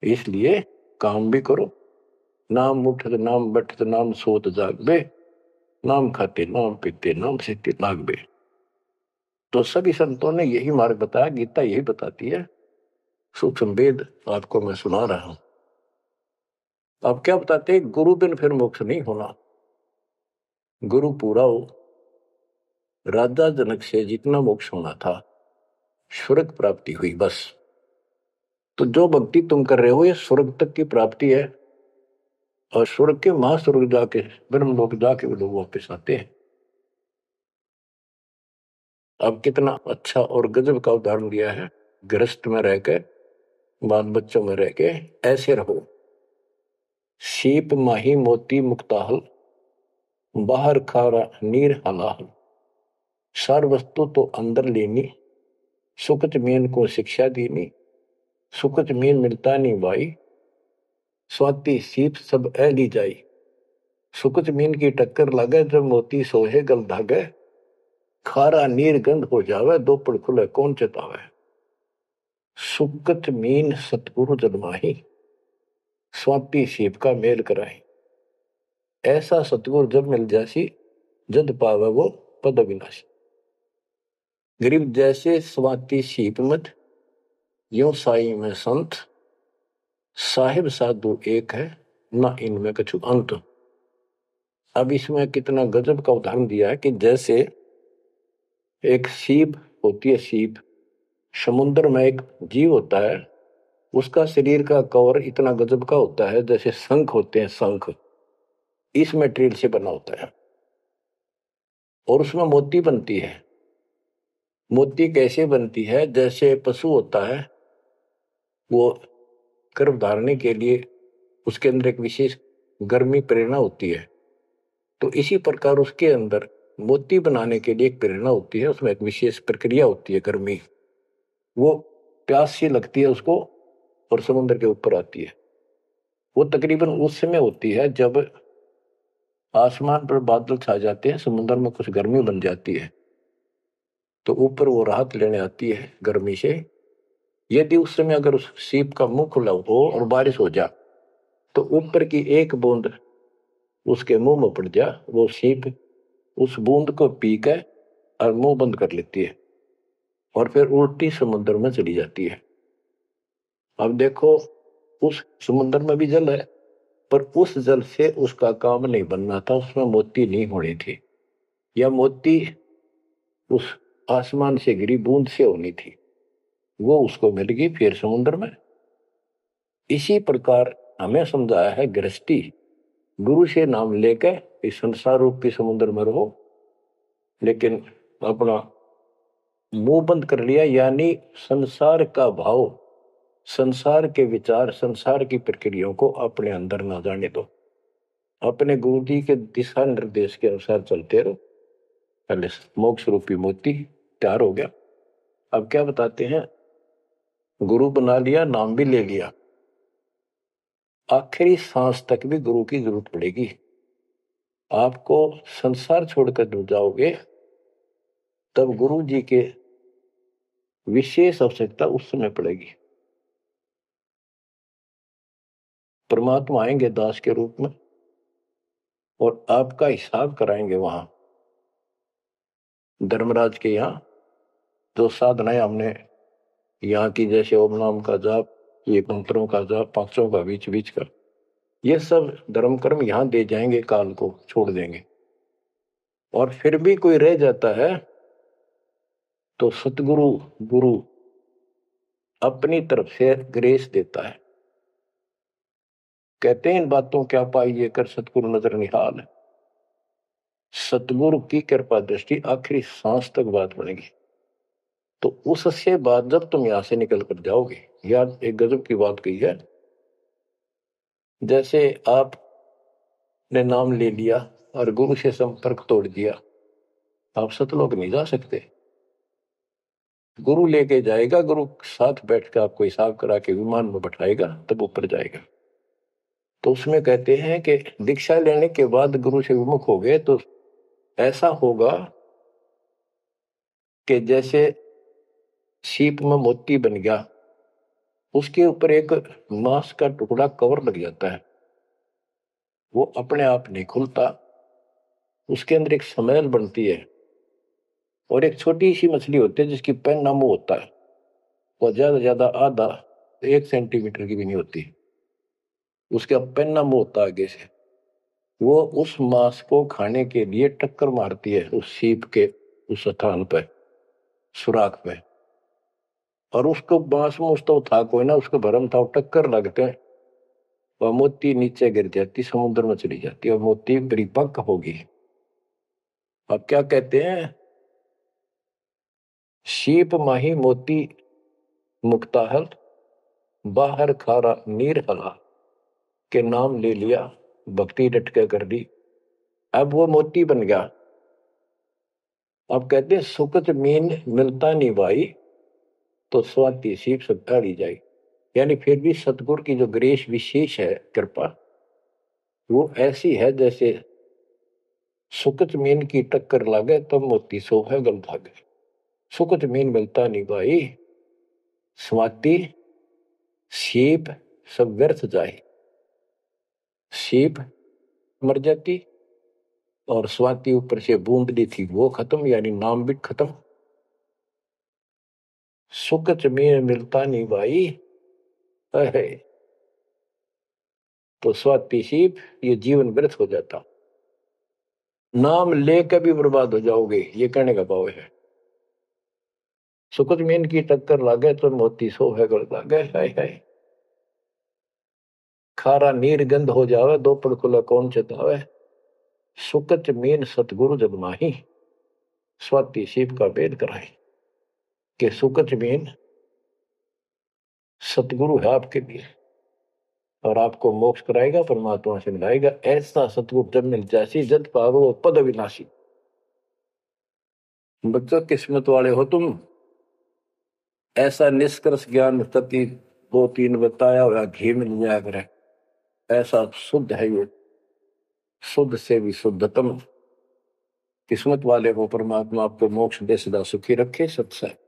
इसलिए काम भी करो। नाम उठत नाम बैठत नाम सोत जागबे, नाम खाते नाम पीते नाम सीते लागबे। तो सभी संतों ने यही मार्ग बताया, गीता यही बताती है। सूक्ष्म वेद आपको मैं सुना रहा हूं। अब क्या बताते हैं, गुरु बिन फिर मोक्ष नहीं होना। गुरु पूरा हो। राजा जनक से जितना मोक्ष होना था, स्वर्ग प्राप्ति हुई बस। तो जो भक्ति तुम कर रहे हो ये स्वर्ग तक की प्राप्ति है, और स्वर्ग के महास्वर्ग जाके ब्रह्मलोक जाके वो लोग वापस आते हैं। अब कितना अच्छा और गजब का उदाहरण दिया है। गृहस्थ में रह के, बाल बच्चों में रह के ऐसे रहो। सीप माही मोती मुक्ताहल, बाहर खारा नीर हलाहल। सार वस्तु तो अंदर लेनी, सुकच मीन को शिक्षा दीनी। सुकच मीन मिलता नहीं भाई, स्वाति सीप सब ऐली जाई। सुकच मीन की टक्कर लगे जब मोती सोहे गल धागे। खारा नीर गंध हो जावे, दो पड़ खुले कौन चेतावे। सुकच मीन सतगुरु जन्माही, स्वाति सीप का मेल कराए। ऐसा सतगुरु जब मिल जासी, जद पावे वो पद अविनाशी। गरीब जैसे स्वाति सीप मत, यो साई में संत, साहिब साधु एक है, ना इनमें कछु अंत। अब इसमें कितना गजब का उदाहरण दिया है कि जैसे एक सीप होती है, सीप समुद्र में एक जीव होता है, उसका शरीर का कवर इतना गजब का होता है जैसे शंख होते हैं, शंख इस मटेरियल से बना होता है और उसमें मोती बनती है। मोती कैसे बनती है? जैसे पशु होता है, वो गर्भ धारने के लिए उसके अंदर एक विशेष गर्मी प्रेरणा होती है, तो इसी प्रकार उसके अंदर मोती बनाने के लिए एक प्रेरणा होती है, उसमें एक विशेष प्रक्रिया होती है, गर्मी, वो प्यास सी लगती है उसको और समुद्र के ऊपर आती है। वो तकरीबन उस समय होती है जब आसमान पर बादल छा जाते हैं, समुद्र में कुछ गर्मी बन जाती है, तो ऊपर वो राहत लेने आती है गर्मी से। यदि उस समय अगर उस सीप का मुंह खुला हो और बारिश हो जा, तो ऊपर की एक बूंद उसके मुंह में पड़ जा, वो सीप उस बूंद को पी कर और मुंह बंद कर लेती है और फिर उल्टी समुद्र में चली जाती है। अब देखो, उस समुद्र में भी जल है, पर उस जल से उसका काम नहीं बनना था, उसमें मोती नहीं होनी थी, या मोती उस आसमान से गिरी बूंद से होनी थी, वो उसको मिल गई फिर समुद्र में। इसी प्रकार हमें समझाया है गृहस्थी, गुरु से नाम लेकर इस संसार रूप के समुद्र में रहो, लेकिन अपना मुंह बंद कर लिया, यानी संसार का भाव, संसार के विचार, संसार की प्रक्रियाओं को अपने अंदर ना जाने दो, अपने गुरु जी के दिशा निर्देश के अनुसार चलते रहो। पहले मोक्ष रूपी मोती तैयार हो गया। अब क्या बताते हैं, गुरु बना लिया, नाम भी ले लिया, आखिरी सांस तक भी गुरु की जरूरत पड़ेगी। आपको संसार छोड़कर जब जाओगे, तब गुरु जी के विशेष आवश्यकता उस समय पड़ेगी। परमात्मा आएंगे दास के रूप में और आपका हिसाब कराएंगे वहां धर्मराज के यहाँ। जो साधनाएं हमने यहाँ की, जैसे ओम नाम का जाप, ये मंत्रों का जाप, पांचों का बीच बीच का, ये सब धर्म कर्म यहाँ दे जाएंगे, काल को छोड़ देंगे। और फिर भी कोई रह जाता है तो सतगुरु गुरु अपनी तरफ से ग्रेस देता है। कहते हैं इन बातों क्या पाइए कर सतगुरु नजर निहाल। सतगुरु की कृपा दृष्टि आखिरी सांस तक बात बनेगी। तो उससे बाद जब तुम यहां से निकल कर जाओगे, यार एक गजब की बात कही है, जैसे आपने नाम ले लिया और गुरु से संपर्क तोड़ दिया, आप सतलोक नहीं जा सकते। गुरु लेके जाएगा, गुरु साथ बैठ कर आपको हिसाब करा के विमान में बैठाएगा, तब ऊपर जाएगा। तो उसमें कहते हैं कि दीक्षा लेने के बाद गुरु से विमुख हो गए तो ऐसा होगा कि जैसे सीप में मोती बन गया, उसके ऊपर एक मांस का टुकड़ा कवर लग जाता है, वो अपने आप नहीं खुलता, उसके अंदर एक स्मेल बनती है। और एक छोटी सी मछली होती है जिसकी पैन मुंह होता है, वो ज्यादा ज्यादा आधा 1 सेंटीमीटर की भी नहीं होती, उसका पैन मुंह होता है आगे से, वो उस मांस को खाने के लिए टक्कर मारती है उस सीप के उस स्थान पर, सुराख पे, और उसको बांस में उसको था कोई ना, उसको भरम था, टक्कर लगते हैं, वह मोती नीचे गिर जाती, समुद्र में चली जाती और मोती परिपक्व होगी। अब क्या कहते हैं, सीप माही मोती मुक्ताहल, बाहर खारा नीर हला, के नाम ले लिया, भक्ति डट के कर दी, अब वो मोती बन गया। अब कहते हैं सुकत मीन मिलता नहीं भाई, तो स्वाति सीप सब ढाली जाए। यानी फिर भी सतगुरु की जो ग्रेस विशेष है, कृपा, वो ऐसी है जैसे सुकत मीन की टक्कर लागे तब मोती सो है गल भागे। सुकत मीन मिलता नहीं भाई, स्वाति सीप सब व्यर्थ जाए। सीप मर जाती और स्वाति ऊपर से बूंदली थी वो खत्म, यानी नाम भी खत्म। सुकच में मिलता नहीं भाई। अरे तो स्वाति सीप ये जीवन व्यर्थ हो जाता, नाम लेकर भी बर्बाद हो जाओगे, ये कहने का भाव है। सुकच मीन की टक्कर लागे तो मोती सो है गल लागे। हाय हाय खारा नीर गंध हो जावे दो पड़कुला कौन चतावे। सुकच मीन सतगुरु जब माही स्वाति सीप का भेद कराए कि सुकच मीन सतगुरु है आपके लिए और आपको मोक्ष कराएगा, परमात्मा से मिलाएगा। ऐसा सतगुरु जब मिल जासी जद पावो पद अविनाशी। बच्चों किस्मत वाले हो तुम। ऐसा निष्कर्ष ज्ञान तति दो तीन बताया हुआ घी मिल जाया करे, ऐसा शुद्ध है ये, शुद्ध से भी शुद्धतम। किस्मत वाले को परमात्मा आपको मोक्ष दे सदा सुखी रखे। सत्संग